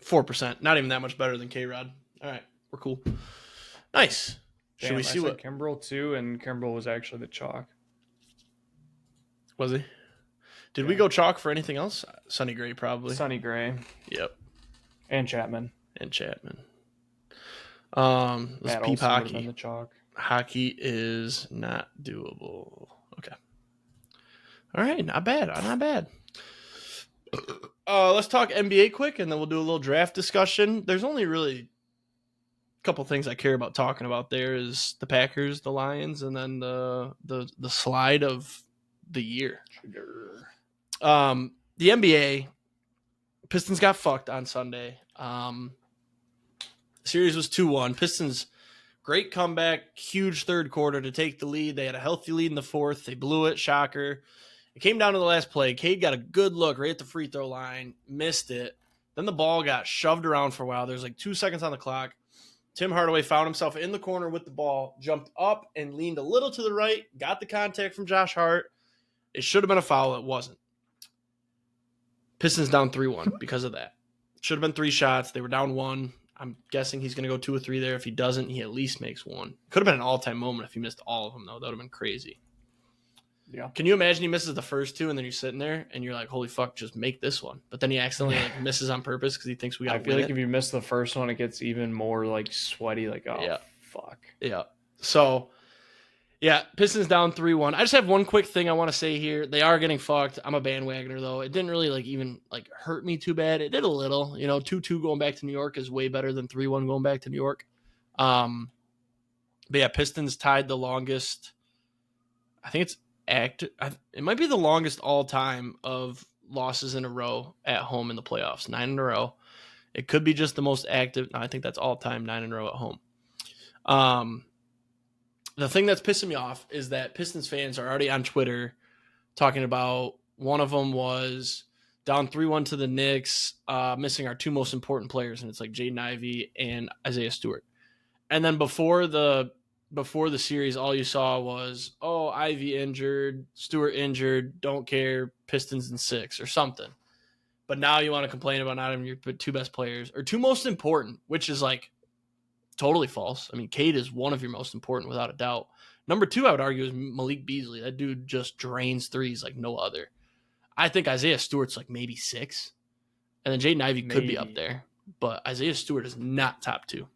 4%. Not even that much better than K-Rod. All right. We're cool. Nice. Should we see what Kimbrel too? And Kimbrel was actually the chalk. was he? Did we go chalk for anything else? Sonny Gray, probably. Sonny Gray. Yep. And Chapman. Let's peep hockey. The chalk. Hockey is not doable. Okay. All right, not bad. Let's talk NBA quick, and then we'll do a little draft discussion. There's only really a couple things I care about talking about. There is the Packers, the Lions, and then the slide of the year. The NBA, Pistons got fucked on Sunday. Series was 2-1. Pistons, great comeback, huge third quarter to take the lead. They had a healthy lead in the fourth. They blew it, shocker. It came down to the last play. Cade got a good look right at the free throw line, missed it. Then the ball got shoved around for a while. There's like 2 seconds on the clock. Tim Hardaway found himself in the corner with the ball, jumped up and leaned a little to the right, got the contact from Josh Hart. It should have been a foul. It wasn't. Pistons down 3-1 because of that. Should have been 3 shots. They were down 1. I'm guessing he's going to go 2 or 3 there. If he doesn't, he at least makes 1. Could have been an all-time moment if he missed all of them, though. That would have been crazy. Yeah. Can you imagine he misses the first 2 and then you're sitting there and you're like, holy fuck, just make this one. But then he accidentally misses on purpose because he thinks we got to win. I feel like if you miss the first one, it gets even more like sweaty. Like, oh, yeah. Fuck. Yeah. So, yeah, Pistons down 3-1. I just have one quick thing I want to say here. They are getting fucked. I'm a bandwagoner, though. It didn't really even hurt me too bad. It did a little. 2-2 going back to New York is way better than 3-1 going back to New York. But yeah, Pistons tied the longest. I think it's it might be the longest all time of losses in a row at home in the playoffs. 9 in a row. It could be just the most active. No, I think that's all time 9 in a row at home. The thing that's pissing me off is that Pistons fans are already on Twitter talking about one of them was down 3-1 to the Knicks, missing our 2 most important players, and it's like Jaden Ivey and Isaiah Stewart. And then before the series, all you saw was, oh, Ivy injured, Stewart injured, don't care, Pistons in 6 or something. But now you want to complain about not having your 2 best players or 2 most important, which is totally false. I mean, Cade is one of your most important without a doubt. Number 2, I would argue, is Malik Beasley. That dude just drains threes like no other. I think Isaiah Stewart's maybe 6. And then Jaden Ivey could be up there. But Isaiah Stewart is not top 2.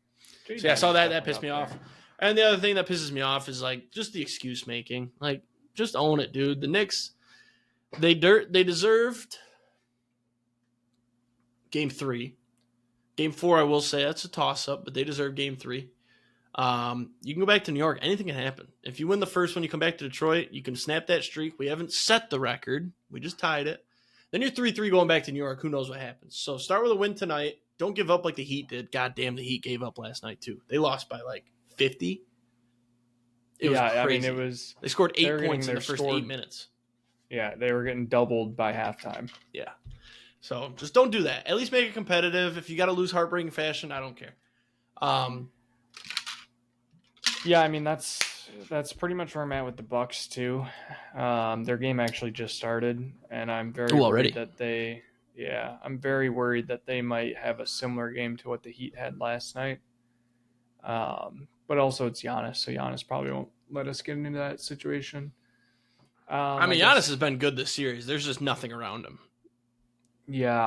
So yeah, I saw that. That pissed me off. And the other thing that pisses me off is just the excuse making. Just own it, dude. The Knicks, they deserved Game 3. Game 4, I will say, that's a toss-up, but they deserve Game 3. You can go back to New York. Anything can happen. If you win the first one, you come back to Detroit, you can snap that streak. We haven't set the record. We just tied it. Then you're 3-3 going back to New York. Who knows what happens? So start with a win tonight. Don't give up like the Heat did. God damn, the Heat gave up last night too. They lost by like 50. It was crazy. I mean, it was. They scored 8 points in the first 8 minutes. Yeah, they were getting doubled by halftime. Yeah. So just don't do that. At least make it competitive. If you got to lose heartbreaking fashion, I don't care. Yeah, I mean that's pretty much where I'm at with the Bucks too. Their game actually just started, and I'm very worried that they. Yeah, I'm very worried that they might have a similar game to what the Heat had last night. But also it's Giannis, so Giannis probably won't let us get into that situation. I mean, Giannis has been good this series. There's just nothing around him. Yeah,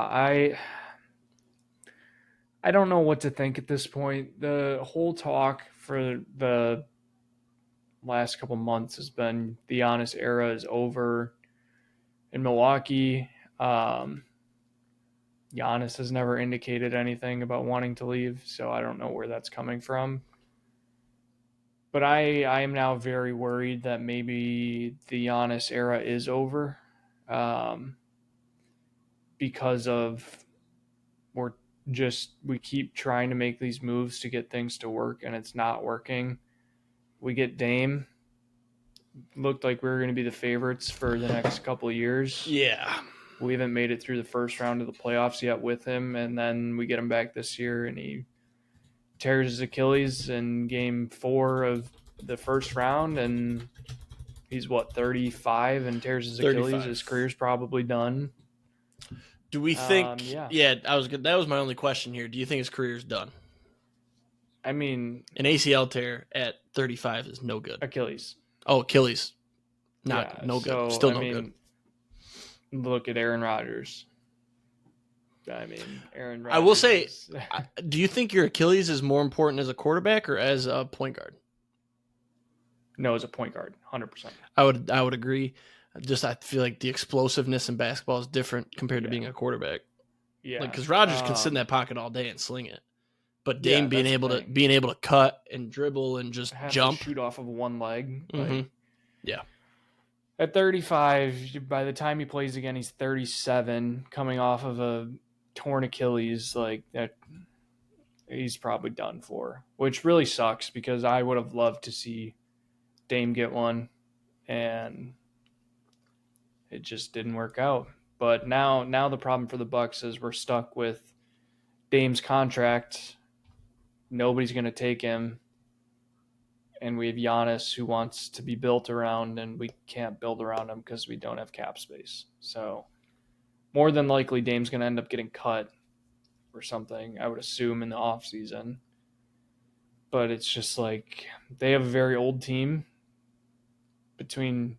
I don't know what to think at this point. The whole talk for the last couple months has been the Giannis era is over in Milwaukee. Giannis has never indicated anything about wanting to leave, so I don't know where that's coming from. But I am now very worried that maybe the Giannis era is over, because of we keep trying to make these moves to get things to work, and it's not working. We get Dame. Looked like we were going to be the favorites for the next couple of years. Yeah. We haven't made it through the first round of the playoffs yet with him, and then we get him back this year, and he tears his Achilles in game 4 of the first round, and he's 35 and tears his 35. Achilles. His career's probably done. Do we think? That was my only question here. Do you think his career's done? I mean, an ACL tear at 35 is no good. Achilles. Oh, Achilles. No good. So, Still no good. Look at Aaron Rodgers. I mean, Aaron Rodgers. I will say, do you think your Achilles is more important as a quarterback or as a point guard? No, as a point guard, 100%. I would agree. I feel like the explosiveness in basketball is different compared to being a quarterback. Yeah, because Rodgers can sit in that pocket all day and sling it, but Dame being able to cut and dribble and just jump, shoot off of one leg. Mm-hmm. At 35, by the time he plays again, he's 37, coming off of a torn Achilles. Like that, he's probably done for, which really sucks because I would have loved to see Dame get one, and it just didn't work out. But now the problem for the Bucks is we're stuck with Dame's contract. Nobody's going to take him. And we have Giannis who wants to be built around, and we can't build around him because we don't have cap space. So more than likely Dame's going to end up getting cut or something, I would assume, in the offseason. But it's just like they have a very old team between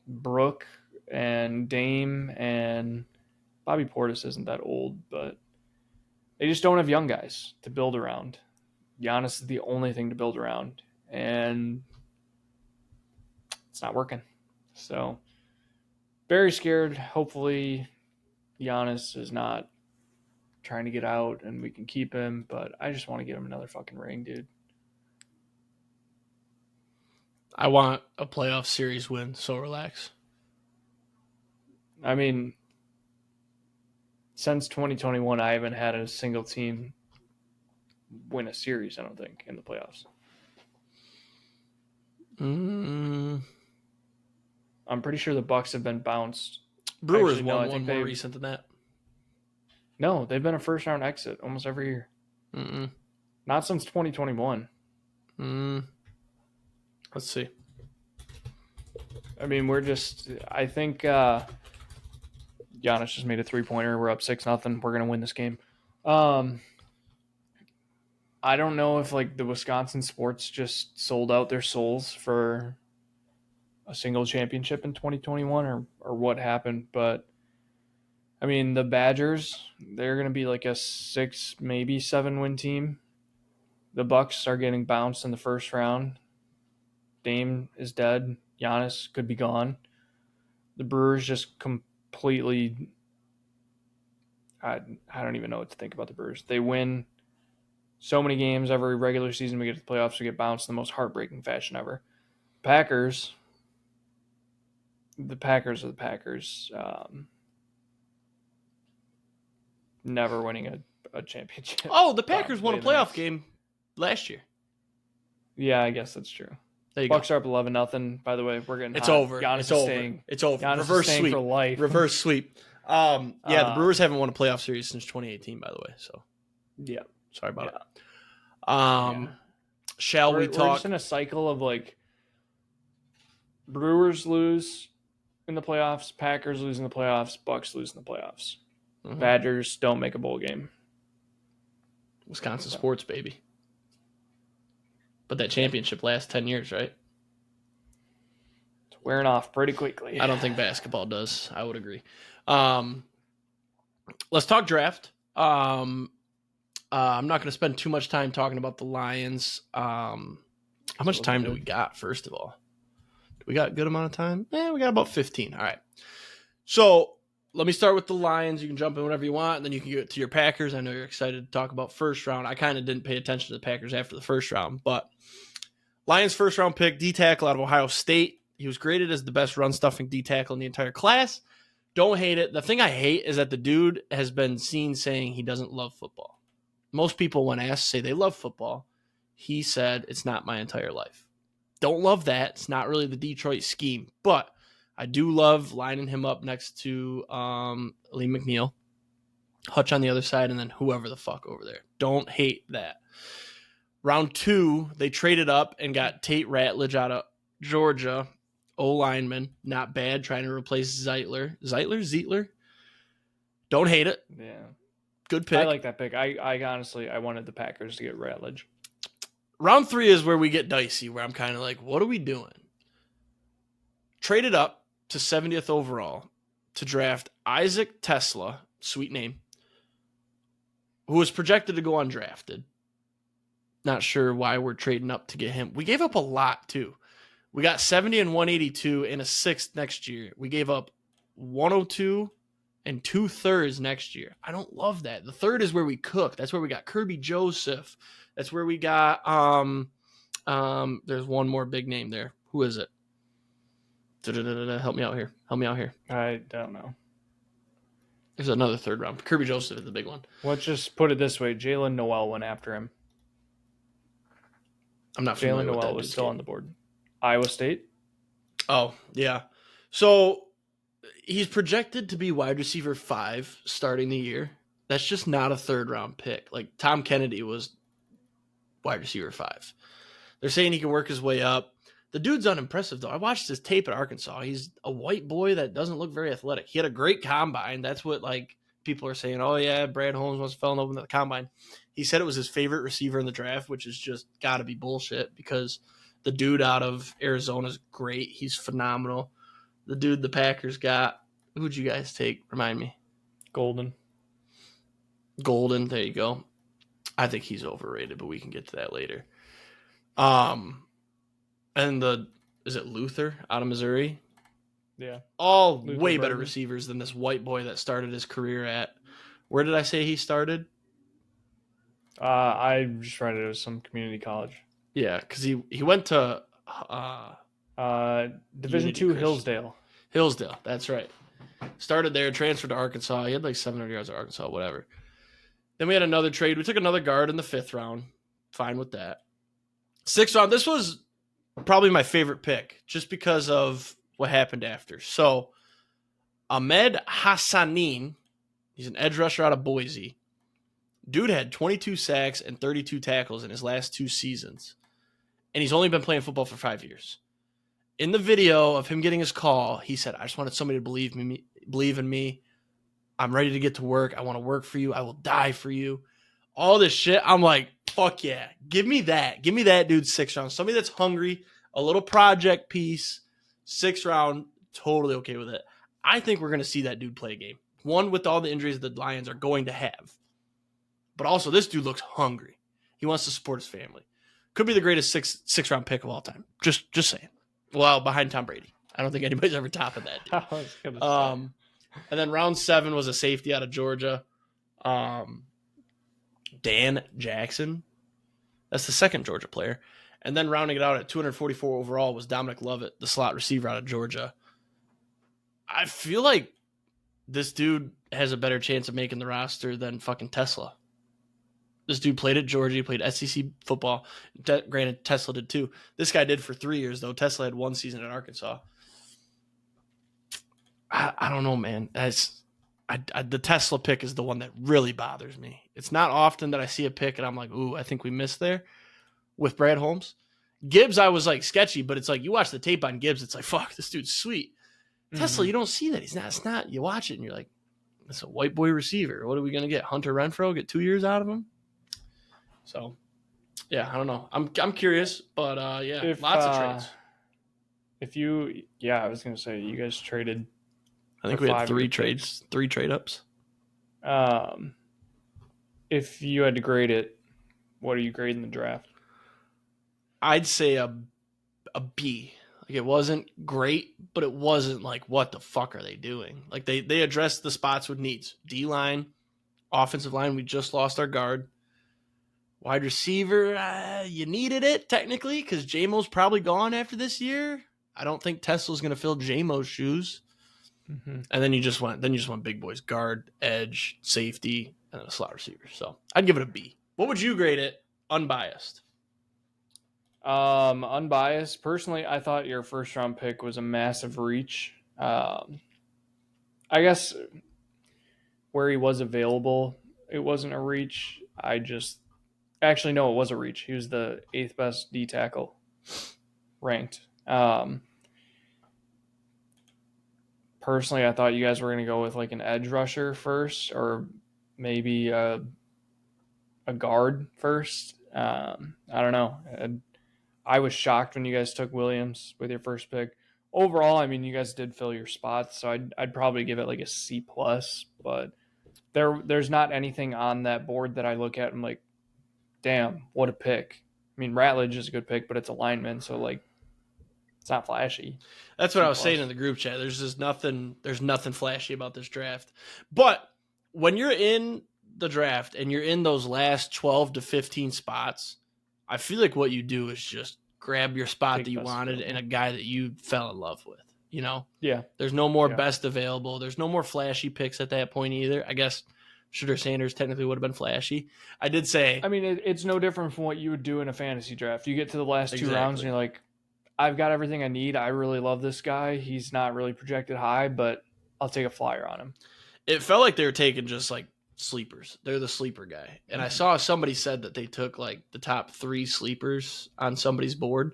Brooke and Dame, and Bobby Portis isn't that old, but they just don't have young guys to build around. Giannis is the only thing to build around, and it's not working. So very scared. Hopefully Giannis is not trying to get out and we can keep him, but I just want to get him another fucking ring, dude. I want a playoff series win, so relax. I mean, since 2021, I haven't had a single team win a series, I don't think, in the playoffs. I'm pretty sure the Bucks have been bounced. Brewers won one more recent than that. No, they've been a first-round exit almost every year. Not since 2021. Let's see. I mean, I think Giannis just made a three-pointer. We're up 6-0. We're going to win this game. I don't know if like the Wisconsin sports just sold out their souls for a single championship in 2021 or what happened, but I mean, the Badgers, they're going to be like a 6, maybe 7 win team. The Bucks are getting bounced in the first round. Dame is dead. Giannis could be gone. The Brewers just completely, I don't even know what to think about the Brewers. They win so many games every regular season. We get to the playoffs, we get bounced in the most heartbreaking fashion ever. The Packers are the Packers. never winning a championship. Oh, the Packers won a Way the playoff Knicks. game last year. Yeah, I guess that's true. There you Bucks go. are up 11-0. By the way, we're getting It's hot. over. Giannis It's is over. staying. It's over. Giannis Reverse is staying sweep. for life. Reverse sweep. Yeah, the Um, Brewers haven't won a playoff series since 2018, by the way. So Yeah. sorry about Yeah. it. Yeah. Shall we We're talk? just in a cycle of like Brewers lose in the playoffs, Packers lose in the playoffs, Bucks lose in the playoffs. Mhm. Badgers don't make a bowl game. Wisconsin sports, baby. But that championship lasts 10 years, right? It's wearing off pretty quickly. I don't think basketball does. I would agree. Let's talk draft. I'm not going to spend too much time talking about the Lions. How much time do we got, first of all? Do we got a good amount of time? We got about 15. All right. So let me start with the Lions. You can jump in whenever you want, and then you can get to your Packers. I know you're excited to talk about first round. I kind of didn't pay attention to the Packers after the first round, but Lions first round pick, D-tackle out of Ohio State. He was graded as the best run stuffing D-tackle in the entire class. Don't hate it. The thing I hate is that the dude has been seen saying he doesn't love football. Most people, when asked, say they love football. He said, it's not my entire life. Don't love that. It's not really the Detroit scheme, but I do love lining him up next to Lee McNeil, Hutch on the other side, and then whoever the fuck over there. Don't hate that. Round 2, they traded up and got Tate Ratledge out of Georgia, O-lineman. Not bad, trying to replace Zeitler? Don't hate it. Yeah. Good pick. I like that pick. I honestly, I wanted the Packers to get Ratledge. Round 3 is where we get dicey, where I'm kind of like, what are we doing? Traded up to 70th overall to draft Isaac Tesla, sweet name, who was projected to go undrafted. Not sure why we're trading up to get him. We gave up a lot, too. We got 70 and 182 and a sixth next year. We gave up 102 and 2/3 next year. I don't love that. The third is where we cook. That's where we got Kirby Joseph. That's where we got there's one more big name there. Who is it? Help me out here. I don't know. There's another third round. Kirby Joseph is the big one. Let's just put it this way. Jalen Noel went after him. I'm not Jalen familiar with Noel that was dude's still game. on the board. Iowa State. Oh, yeah. So he's projected to be wide receiver 5 starting the year. That's just not a third round pick. Like Tom Kennedy was wide receiver 5. They're saying he can work his way up. The dude's unimpressive, though. I watched his tape at Arkansas. He's a white boy that doesn't look very athletic. He had a great combine. That's what like people are saying. Oh, yeah, Brad Holmes must have fell in love with the combine. He said it was his favorite receiver in the draft, which is just got to be bullshit because the dude out of Arizona is great. He's phenomenal. The dude the Packers got, who'd you guys take? Remind me. Golden. There you go. I think he's overrated, but we can get to that later. And is it Luther out of Missouri? Yeah. All Luther way better Burden. receivers than this white boy that started his career at, where did I say he started? I just read it as some community college. Yeah, because he went to Division Unity 2 Christian. Hillsdale. Hillsdale. That's right. Started there, transferred to Arkansas. He had like 700 yards at Arkansas, whatever. Then we had another trade. We took another guard in the 5th round. Fine with that. 6th round. This was probably my favorite pick just because of what happened after. So Ahmed Hassanin, he's an edge rusher out of Boise. Dude had 22 sacks and 32 tackles in his last 2 seasons. And he's only been playing football for 5 years. In the video of him getting his call, he said, I just wanted somebody to believe in me. I'm ready to get to work. I want to work for you. I will die for you. All this shit. I'm like, fuck yeah. Give me that. Give me that dude 6th round. Somebody that's hungry, a little project piece, 6th round, totally okay with it. I think we're going to see that dude play a game. One, with all the injuries the Lions are going to have. But also, this dude looks hungry. He wants to support his family. Could be the greatest six round pick of all time. Just saying. Well, behind Tom Brady. I don't think anybody's ever topping that dude. I was gonna say. And then round 7 was a safety out of Georgia. Dan Jackson. That's the 2nd Georgia player. And then rounding it out at 244 overall was Dominic Lovett, the slot receiver out of Georgia. I feel like this dude has a better chance of making the roster than fucking Tesla. This dude played at Georgia, he played SEC football. Granted, Tesla did too. This guy did for 3 years, though. Tesla had 1 season at Arkansas. I don't know, man. The Tesla pick is the one that really bothers me. It's not often that I see a pick and I'm like, ooh, I think we missed there with Brad Holmes. Gibbs, I was like sketchy, but it's like you watch the tape on Gibbs, it's like, fuck, this dude's sweet. Tesla, you don't see that. It's not. You watch it and you're like, it's a white boy receiver. What are we going to get? Hunter Renfrow? Get 2 years out of him? So, yeah, I don't know. I'm curious, but yeah, lots of trades. I was going to say, you guys traded. I think we had 3 trades, 3 trade ups. If you had to grade it, what are you grading the draft? I'd say a B. Like, it wasn't great, but it wasn't like, what the fuck are they doing? Like, they addressed the spots with needs. D-line, offensive line, we just lost our guard. Wide receiver, you needed it, technically, because J-Mo's probably gone after this year. I don't think Tesla's going to fill J-Mo's shoes. And then you just went big boys, guard, edge, safety, and then a slot receiver. So I'd give it a B. What would you grade it, unbiased? Unbiased. Personally, I thought your first round pick was a massive reach. I guess where he was available, it wasn't a reach. Actually, no, it was a reach. He was the 8th best D tackle ranked. Personally, I thought you guys were going to go with like an edge rusher first, or maybe a guard first. I don't know. I was shocked when you guys took Williams with your first pick. Overall, I mean, you guys did fill your spots, so I'd probably give it like a C+. But there's not anything on that board that I look at and I'm like, damn, what a pick. I mean, Ratledge is a good pick, but it's a lineman, so like, it's not flashy. That's what I was saying in the group chat. There's nothing flashy about this draft. But when you're in the draft and you're in those last 12 to 15 spots, I feel like what you do is just grab your spot that you wanted and a guy that you fell in love with, you know? Yeah. There's no more best available. There's no more flashy picks at that point either. I guess Shedeur Sanders technically would have been flashy. I did say... I mean, it's no different from what you would do in a fantasy draft. You get to the last 2 rounds and you're like, I've got everything I need. I really love this guy. He's not really projected high, but I'll take a flyer on him. It felt like they were taking just like sleepers. They're the sleeper guy. And I saw somebody said that they took like the top 3 sleepers on somebody's board.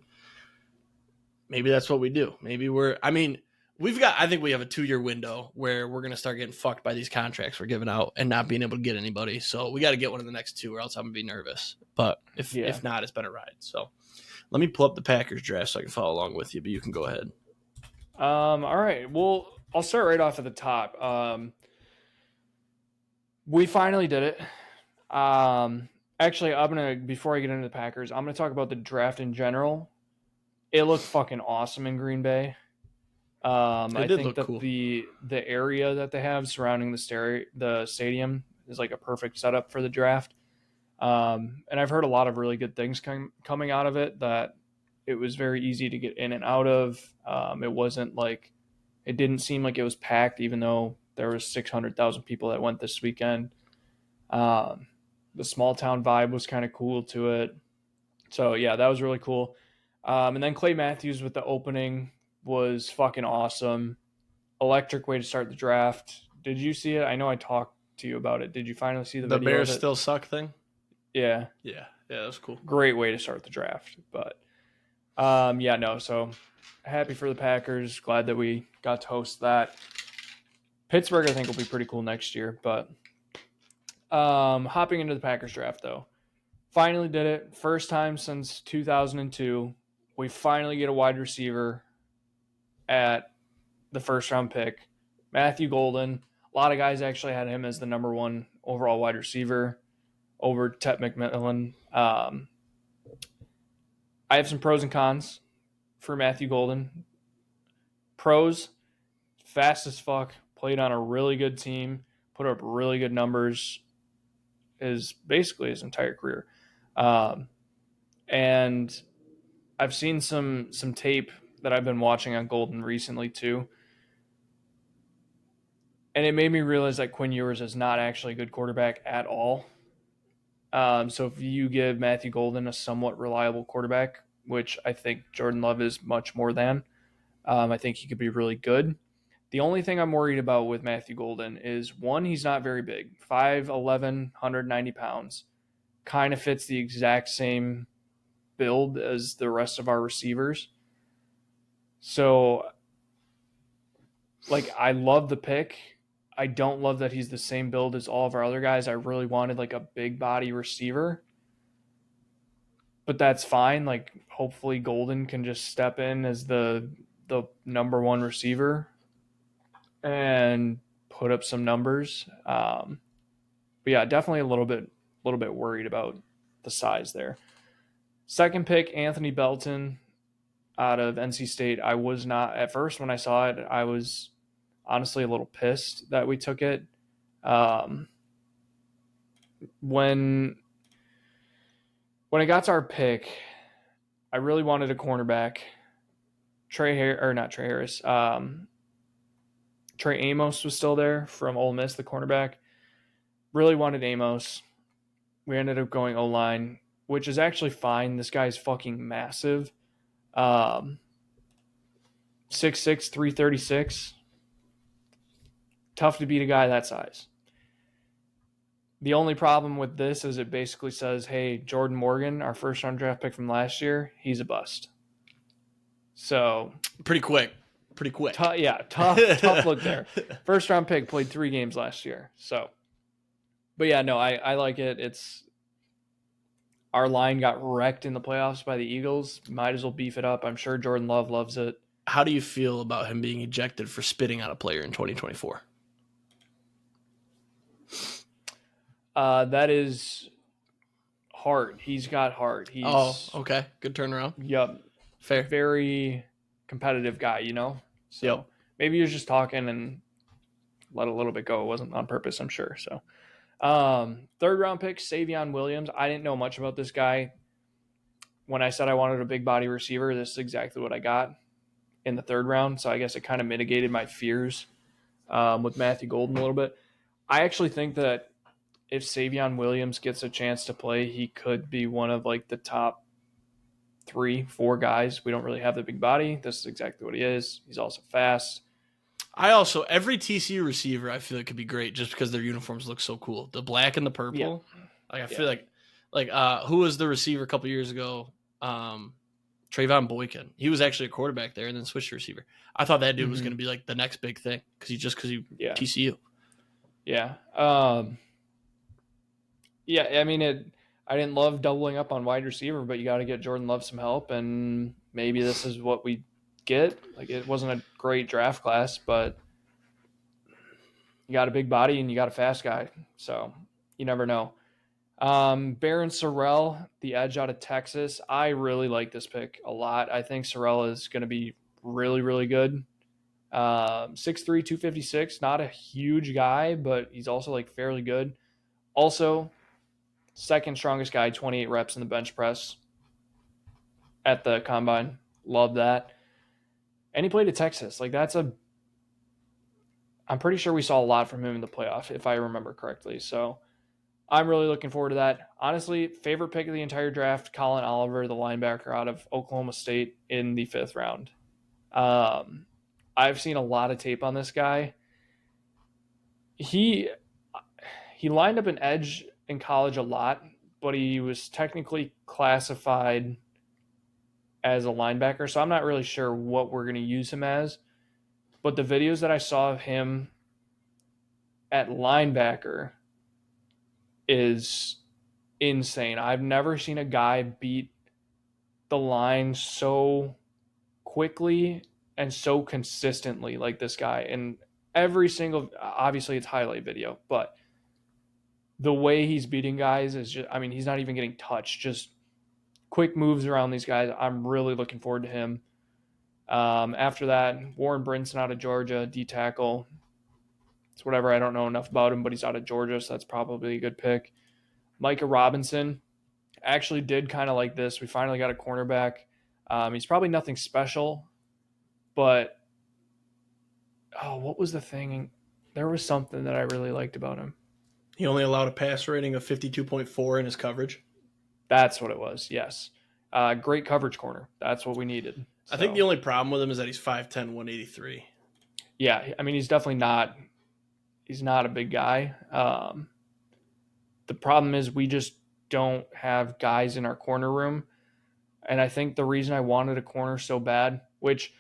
Maybe that's what we do. Maybe I think we have a 2-year window where we're going to start getting fucked by these contracts we're giving out and not being able to get anybody. So we got to get one of the next 2 or else I'm going to be nervous. But if not, it's been a ride. So let me pull up the Packers draft so I can follow along with you, but you can go ahead. All right. Well, I'll start right off at the top. We finally did it. Actually, before I get into the Packers, I'm going to talk about the draft in general. It looked fucking awesome in Green Bay. I think that cool. The area that they have surrounding the stadium is like a perfect setup for the draft. And I've heard a lot of really good things coming out of it, that it was very easy to get in and out of. It didn't seem like it was packed, even though there was 600,000 people that went this weekend. The small town vibe was kind of cool to it. So yeah, that was really cool. And then Clay Matthews with the opening was fucking awesome. Electric way to start the draft. Did you see it? I know I talked to you about it. Did you finally see the video? The Bears still suck thing? Yeah. Yeah, that was cool. Great way to start the draft. But so happy for the Packers. Glad that we got to host that. Pittsburgh, I think, will be pretty cool next year. But hopping into the Packers draft, though. Finally did it. First time since 2002. We finally get a wide receiver at the first round pick. Matthew Golden. A lot of guys actually had him as the number 1 overall wide receiver over Tet McMillan. I have some pros and cons for Matthew Golden. Pros, fast as fuck, played on a really good team, put up really good numbers basically his entire career. And I've seen some tape that I've been watching on Golden recently too. And it made me realize that Quinn Ewers is not actually a good quarterback at all. So if you give Matthew Golden a somewhat reliable quarterback, which I think Jordan Love is much more than, I think he could be really good. The only thing I'm worried about with Matthew Golden is, one, he's not very big. 5'11", 190 pounds. Kind of fits the exact same build as the rest of our receivers. So, like, I love the pick. I don't love that he's the same build as all of our other guys. I really wanted like a big body receiver. But that's fine. Like, hopefully Golden can just step in as the number one receiver and put up some numbers. But yeah, definitely a little bit worried about the size there. Second pick, Anthony Belton out of NC State. I was not at first when I saw it. I was honestly a little pissed that we took it. When it got to our pick, I really wanted a cornerback. Trey Amos was still there from Ole Miss, the cornerback. Really wanted Amos. We ended up going O-line, which is actually fine. This guy's fucking massive. 6'6", 336. Tough to beat a guy that size. The only problem with this is it basically says, hey, Jordan Morgan, our first round draft pick from last year, he's a bust. So pretty quick. Tough look there. First round pick, played 3 games last year. So, but yeah, no, I like it. It's our line got wrecked in the playoffs by the Eagles. Might as well beef it up. I'm sure Jordan Love loves it. How do you feel about him being ejected for spitting on a player in 2024? That is heart. He's got heart. Okay. Good turnaround. Yep. Fair. Very competitive guy, you know? So yep. Maybe he was just talking and let a little bit go. It wasn't on purpose, I'm sure. So, third round pick, Savion Williams. I didn't know much about this guy. When I said I wanted a big body receiver, this is exactly what I got in the third round. So I guess it kind of mitigated my fears with Matthew Golden a little bit. I actually think that if Savion Williams gets a chance to play, he could be one of like the top 3-4 guys. We don't really have the big body. This is exactly what he is. He's also fast. Every TCU receiver I feel like could be great just because their uniforms look so cool. The black and the purple. Yeah. Like I feel like who was the receiver a couple years ago? Trayvon Boykin. He was actually a quarterback there and then switched to receiver. I thought that dude was going to be like the next big thing because he TCU. Yeah. Yeah, I mean, I didn't love doubling up on wide receiver, but you got to get Jordan Love some help, and maybe this is what we get. Like, it wasn't a great draft class, but you got a big body and you got a fast guy, so you never know. Barron Sorrell, the edge out of Texas. I really like this pick a lot. I think Sorrell is going to be really, really good. 6'3", 256, not a huge guy, but he's also like fairly good. Also, second strongest guy, 28 reps in the bench press at the combine. Love that. And he played at Texas. Like, I'm pretty sure we saw a lot from him in the playoff, if I remember correctly. So I'm really looking forward to that. Honestly, favorite pick of the entire draft, Colin Oliver, the linebacker out of Oklahoma State in the 5th round. I've seen a lot of tape on this guy. He lined up an edge in college a lot, but he was technically classified as a linebacker, so I'm not really sure what we're going to use him as. But the videos that I saw of him at linebacker is insane. I've never seen a guy beat the line so quickly and so consistently like this guy. And every single, obviously it's highlight video, but the way he's beating guys is just, I mean, he's not even getting touched, just quick moves around these guys. I'm really looking forward to him. After that, Warren Brinson out of Georgia, D-tackle. It's whatever. I don't know enough about him, but he's out of Georgia, so that's probably a good pick. Micah Robinson actually did kind of like this. We finally got a cornerback. He's probably nothing special, but what was the thing? There was something that I really liked about him. He only allowed a pass rating of 52.4 in his coverage. That's what it was. Yes. Great coverage corner. That's what we needed. I think the only problem with him is that he's 5'10", 183. Yeah, I mean, he's definitely not. He's not a big guy. The problem is we just don't have guys in our corner room, and I think the reason I wanted a corner so bad, which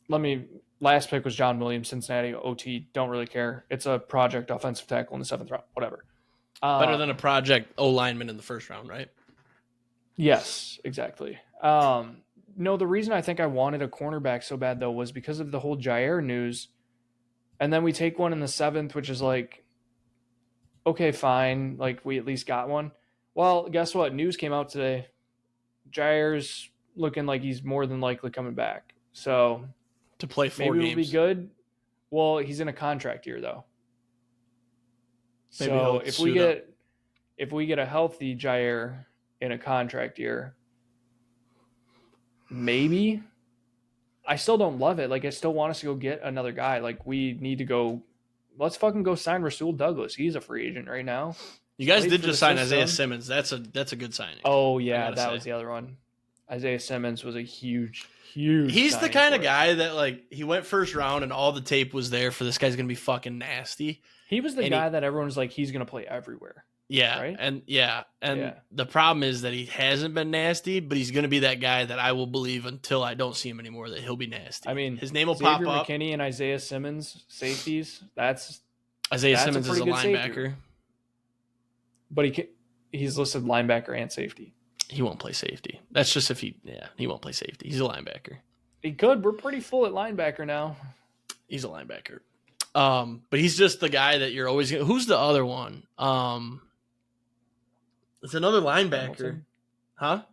last pick was John Williams, Cincinnati OT. Don't really care. It's a project offensive tackle in the 7th round. Whatever. Better than a project O lineman in the 1st round, right? Yes, exactly. No, the reason I think I wanted a cornerback so bad though was because of the whole Jair news, and then we take one in the 7th, which is like, okay, fine, like we at least got one. Well, guess what? News came out today. Jair's looking like he's more than likely coming back. So to play 4 maybe games. it'll be good. Well, he's in a contract year though. Maybe so if we get a healthy Jair in a contract year, maybe. I still don't love it. Like, I still want us to go get another guy. Like, we need to go. Let's fucking go sign Rasul Douglas. He's a free agent right now. You guys did just sign Isaiah Simmons. That's a good signing. Oh yeah, that was the other one. Isaiah Simmons was a huge. He's the kind of guy that, like, he went 1st round and all the tape was there for this guy's gonna be fucking nasty. He was the guy that everyone was like, he's gonna play everywhere. Yeah, right? and the problem is that he hasn't been nasty, but he's going to be that guy that I will believe until I don't see him anymore that he'll be nasty. I mean, his name will Xavier pop up. McKinney and Isaiah Simmons, safeties. Isaiah Simmons is a linebacker, safety. But he's listed linebacker and safety. He won't play safety. That's just he won't play safety. He's a linebacker. He could. We're pretty full at linebacker now. He's a linebacker. But he's just the guy that you're always going to. Who's the other one? It's another linebacker. Hamilton? Huh?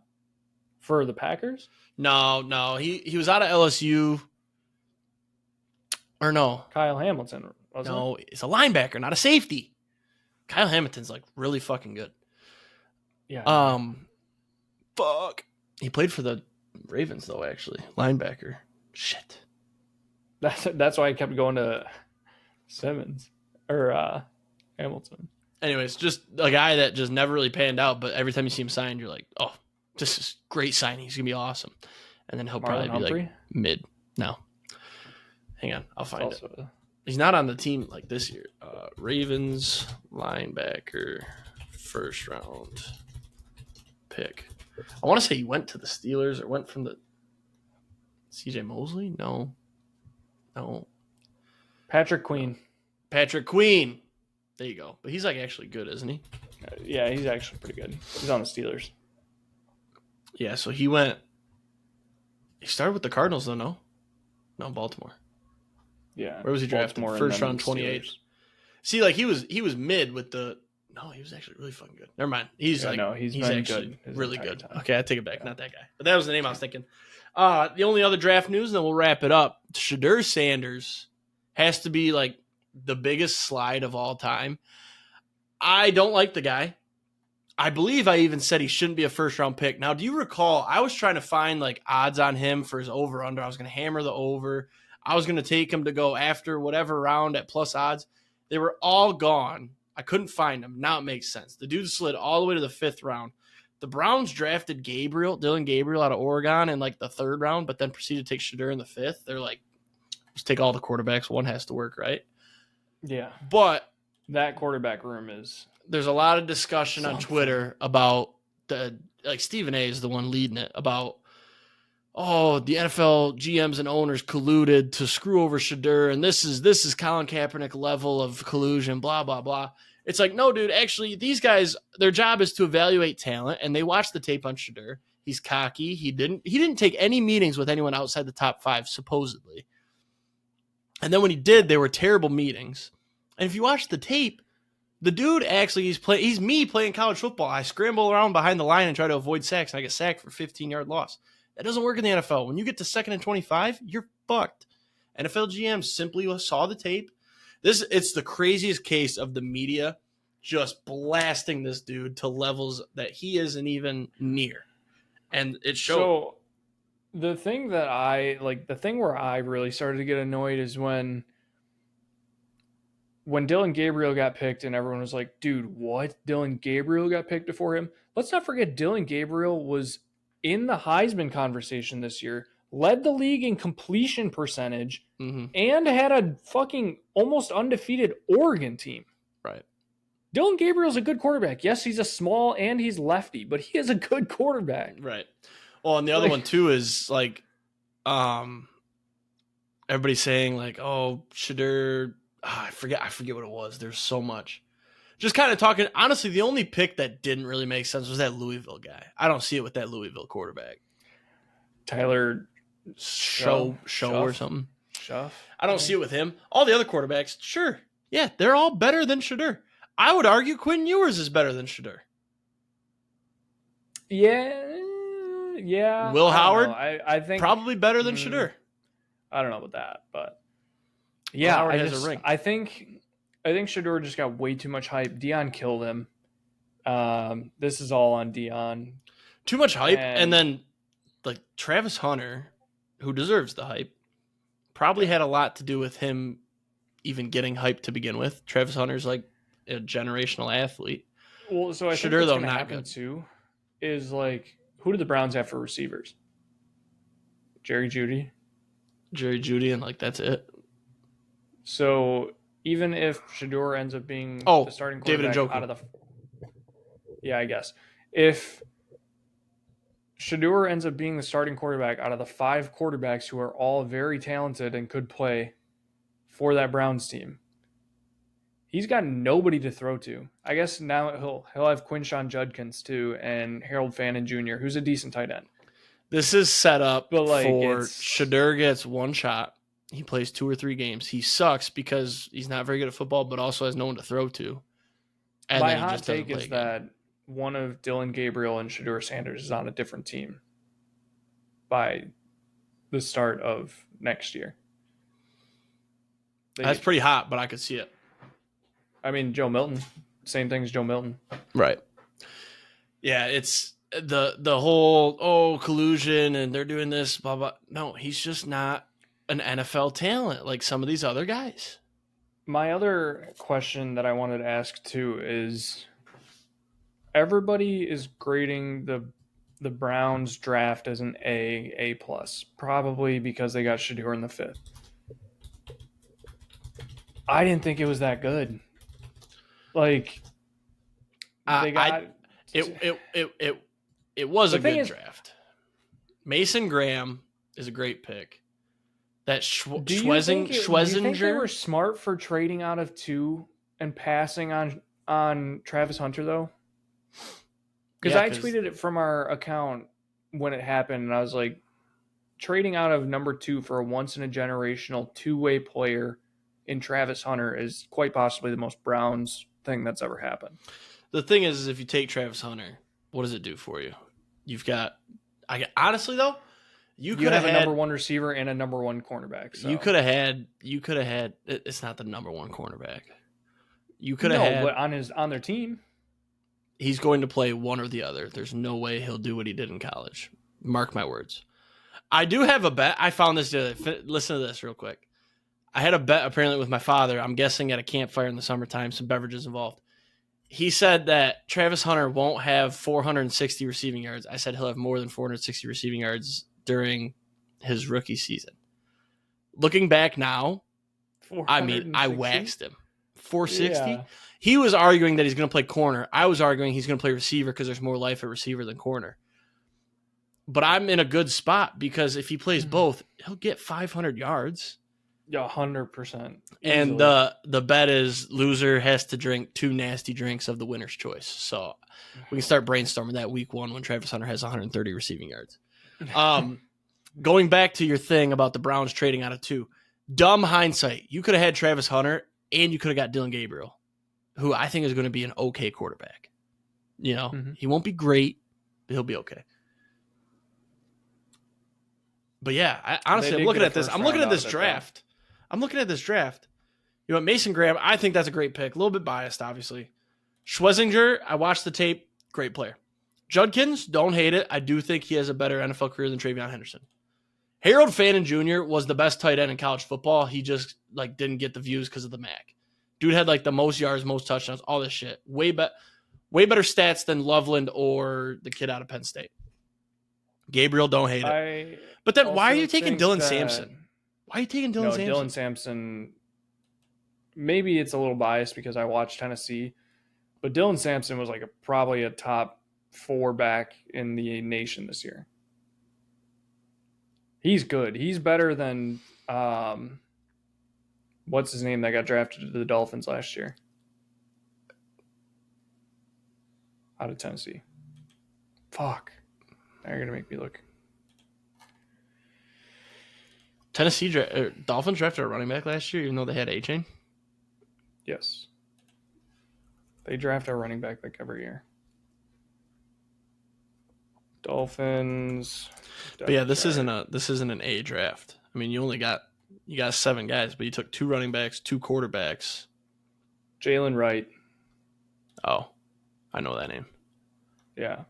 For the Packers? No. He was out of LSU. Or no. Kyle Hamilton, wasn't it? No, it's a linebacker, not a safety. Kyle Hamilton's like really fucking good. Yeah. Fuck. He played for the Ravens though, actually. Linebacker. Shit. That's why I kept going to Simmons or Hamilton. Anyways, just a guy that just never really panned out, but every time you see him signed, you're like, oh, this is great signing. He's gonna be awesome. And then he'll probably be like mid. No. Hang on, I'll find it. He's not on the team like this year. Ravens linebacker 1st round pick. I want to say he went to the Steelers or went from the CJ Mosley? No. Patrick Queen. There you go. But he's like actually good, isn't he? Yeah, he's actually pretty good. He's on the Steelers. Yeah, so he started with the Cardinals though, no? No, Baltimore. Yeah. Where was he drafted? Baltimore 1st round, 28th. See, like he was mid with the. No, he was actually really fucking good. Never mind. He's actually good. Really good. Time. Okay, I take it back. Not that guy. But that was the name I was thinking. The only other draft news, and then we'll wrap it up. Shedeur Sanders has to be like the biggest slide of all time. I don't like the guy. I believe I even said he shouldn't be a 1st round pick. Now, do you recall I was trying to find like odds on him for his over under? I was going to hammer the over. I was going to take him to go after whatever round at plus odds. They were all gone. I couldn't find him. Now it makes sense. The dude slid all the way to the 5th round. The Browns drafted Dylan Gabriel out of Oregon in like the 3rd round, but then proceeded to take Shedeur in the 5th. They're like, let's take all the quarterbacks. One has to work, right? Yeah. But that quarterback room is. There's a lot of discussion on Twitter about Stephen A is the one leading it about, the NFL GMs and owners colluded to screw over Shedeur, and this is Colin Kaepernick level of collusion, blah, blah, blah. It's like, no, dude, actually, these guys, their job is to evaluate talent, and they watched the tape on Shedeur. He's cocky. He didn't take any meetings with anyone outside the top 5, supposedly. And then when he did, they were terrible meetings. And if you watch the tape, the dude actually, he's me playing college football. I scramble around behind the line and try to avoid sacks, and I get sacked for a 15-yard loss. That doesn't work in the NFL. When you get to 2nd and 25, you're fucked. NFL GMs simply saw the tape. It's the craziest case of the media just blasting this dude to levels that he isn't even near. And it showed. So the thing where I really started to get annoyed is when when Dylan Gabriel got picked and everyone was like, dude, what? Dylan Gabriel got picked before him? Let's not forget Dylan Gabriel was in the Heisman conversation this year, led the league in completion percentage, and had a fucking almost undefeated Oregon team. Right. Dylan Gabriel's a good quarterback. Yes, he's a small and he's lefty, but he is a good quarterback. Right. Well, and the other one too is like, everybody's saying like, oh, Shedeur. I forget what it was. There's so much. Just kind of talking. Honestly, the only pick that didn't really make sense was that Louisville guy. I don't see it with that Louisville quarterback. Tyler Show or something. Shuff. I don't see it with him. All the other quarterbacks, sure. Yeah, they're all better than Shedeur. I would argue Quinn Ewers is better than Shedeur. Yeah. Will Howard, I think probably better than Shedeur. I don't know about that, but yeah, Howard has a ring. I think Shedeur just got way too much hype. Dion killed him. This is all on Dion. Too much hype, and then like Travis Hunter, who deserves the hype, probably had a lot to do with him even getting hyped to begin with. Travis Hunter's like a generational athlete. Well, so I think what's going to happen too is like, who do the Browns have for receivers? Jerry Jeudy, and like that's it. So even if Shedeur ends up being the starting quarterback David out of the, I guess if Shedeur ends up being the starting quarterback out of the 5 quarterbacks who are all very talented and could play for that Browns team, he's got nobody to throw to. I guess now he'll have Quinshon Judkins too, and Harold Fannin Jr., who's a decent tight end. This is set up for Shedeur gets one shot. He plays 2 or 3 games. He sucks because he's not very good at football, but also has no one to throw to. And my hot take is that one of Dylan Gabriel and Shedeur Sanders is on a different team by the start of next year. That's pretty hot, but I could see it. I mean, Joe Milton. Same thing as Joe Milton. Right. Yeah, it's the whole collusion and they're doing this, blah, blah. No, he's just not an NFL talent like some of these other guys. My other question that I wanted to ask too is, everybody is grading the Browns draft as an A+, probably because they got Shedeur in the 5th. I didn't think it was that good. Like, they got it was a good draft. Mason Graham is a great pick. That Schlesinger. Do you think they were smart for trading out of 2 and passing on Travis Hunter though? Because I tweeted it from our account when it happened, and I was like, trading out of number 2 for a once-in-a-generational 2-way player in Travis Hunter is quite possibly the most Browns thing that's ever happened. The thing is if you take Travis Hunter, what does it do for you? You've got, honestly though, you could have a number 1 receiver and a number 1 cornerback. So. You could have had. It's not the number 1 cornerback. You could have had, but on their team, he's going to play one or the other. There's no way he'll do what he did in college. Mark my words. I do have a bet. I found this. Listen to this real quick. I had a bet apparently with my father. I'm guessing at a campfire in the summertime, some beverages involved. He said that Travis Hunter won't have 460 receiving yards. I said he'll have more than 460 receiving yards during his rookie season. Looking back now, I mean, I waxed him. 460? Yeah. He was arguing that he's going to play corner. I was arguing he's going to play receiver because there's more life at receiver than corner. But I'm in a good spot because if he plays both, he'll get 500 yards. Yeah, 100%. And the bet is loser has to drink 2 nasty drinks of the winner's choice. So we can start brainstorming that week 1 when Travis Hunter has 130 receiving yards. Going back to your thing about the Browns trading out of 2, dumb hindsight. You could have had Travis Hunter and you could have got Dylan Gabriel, who I think is going to be an okay quarterback. You know, he won't be great, but he'll be okay. But yeah, honestly, I'm looking at this. I'm looking at this draft. You know, Mason Graham, I think that's a great pick. A little bit biased, obviously. Schlesinger, I watched the tape. Great player. Judkins, don't hate it. I do think he has a better NFL career than Travion Henderson. Harold Fannin Jr. was the best tight end in college football. He just didn't get the views because of the MAC. Dude had like the most yards, most touchdowns, all this shit. Way better stats than Loveland or the kid out of Penn State. Gabriel, don't hate it. But then why are you taking Dylan Sampson? Why are you taking Dylan Sampson? Dylan Sampson, maybe it's a little biased because I watched Tennessee, but Dylan Sampson was like probably a top 4 back in the nation this year. He's good. He's better than what's his name that got drafted to the Dolphins last year out of Tennessee. Fuck. Now you're going to make me look. Dolphins drafted a running back last year, even though they had A-Chain? Yes. They draft a running back like every year. Dolphins. But yeah, this isn't an A draft. I mean, you got 7 guys, but you took 2 running backs, 2 quarterbacks. Jalen Wright. Oh, I know that name. Yeah.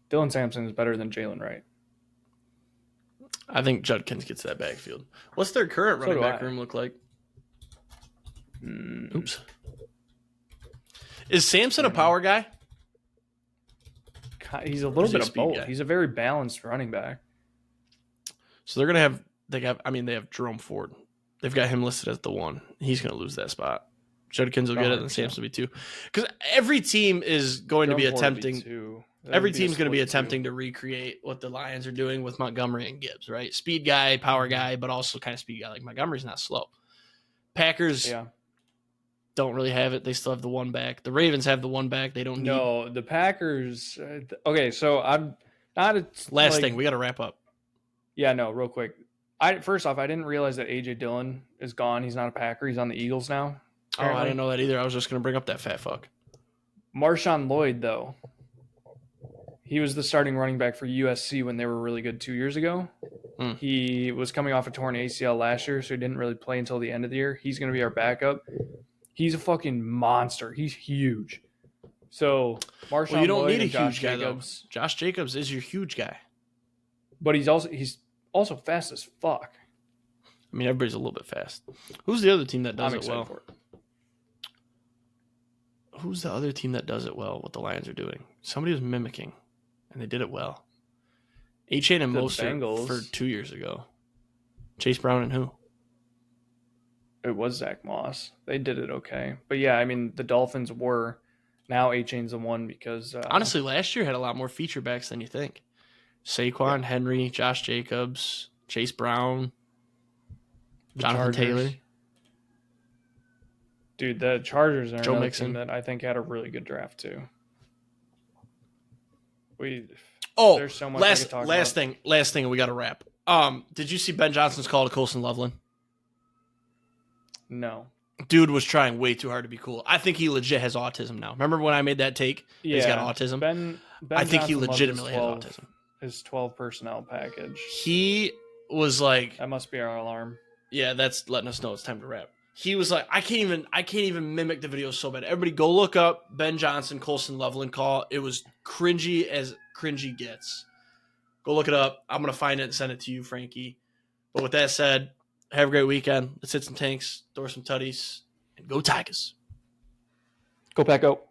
Dylan Sampson is better than Jalen Wright. I think Judkins gets that backfield. What's their current running back room look like? Oops. Is Sampson a power guy? He's a little bit of both. Guy? He's a very balanced running back. So they're gonna have they have Jerome Ford. They've got him listed as the 1. He's gonna lose that spot. Judkins will get it, and Sampson will be 2. Because every team is going to be attempting. Every team's going to be attempting to recreate what the Lions are doing with Montgomery and Gibbs, right? Speed guy, power guy, but also kind of speed guy. Like Montgomery's not slow. Packers don't really have it. They still have the 1 back. The Ravens have the 1 back. They don't need. No, the Packers. Okay, so I'm not. Last thing, we got to wrap up. Yeah, no, real quick. First off, I didn't realize that A.J. Dillon is gone. He's not a Packer. He's on the Eagles now. Apparently. Oh, I didn't know that either. I was just going to bring up that fat fuck. Marshawn Lloyd, though. He was the starting running back for USC when they were really good 2 years ago. He was coming off a torn ACL last year, so he didn't really play until the end of the year. He's going to be our backup. He's a fucking monster. He's huge. So Marshawn you don't Lloyd need a Josh huge guy Jacobs, though. Josh Jacobs is your huge guy, but he's also fast as fuck. I mean, everybody's a little bit fast. Who's the other team that does it well? For it. Who's the other team that does it well? What the Lions are doing? Somebody was mimicking, and they did it well. A-Chain and Mostert for 2 years ago. Chase Brown and who? It was Zach Moss. They did it okay. But yeah, I mean, the Dolphins were. Now A-Chain's the 1 because... honestly, last year had a lot more feature backs than you think. Saquon, Henry, Josh Jacobs, Chase Brown, Jonathan Taylor. Dude, the Chargers are Joe another Mixon team that I think had a really good draft too. There's so much last thing, and we got to wrap. Did you see Ben Johnson's call to Colson Loveland? No. Dude was trying way too hard to be cool. I think he legit has autism now. Remember when I made that take? Yeah, he's got autism. Ben I think he legitimately has autism. His 12 personnel package. He was like, that must be our alarm. Yeah, that's letting us know it's time to wrap. He was like, I can't even mimic the video so bad. Everybody go look up Ben Johnson, Colson Loveland call. It was cringy as cringy gets. Go look it up. I'm going to find it and send it to you, Frankie. But with that said, have a great weekend. Let's hit some tanks, throw some tutties, and go Tigers. Go Pack, go.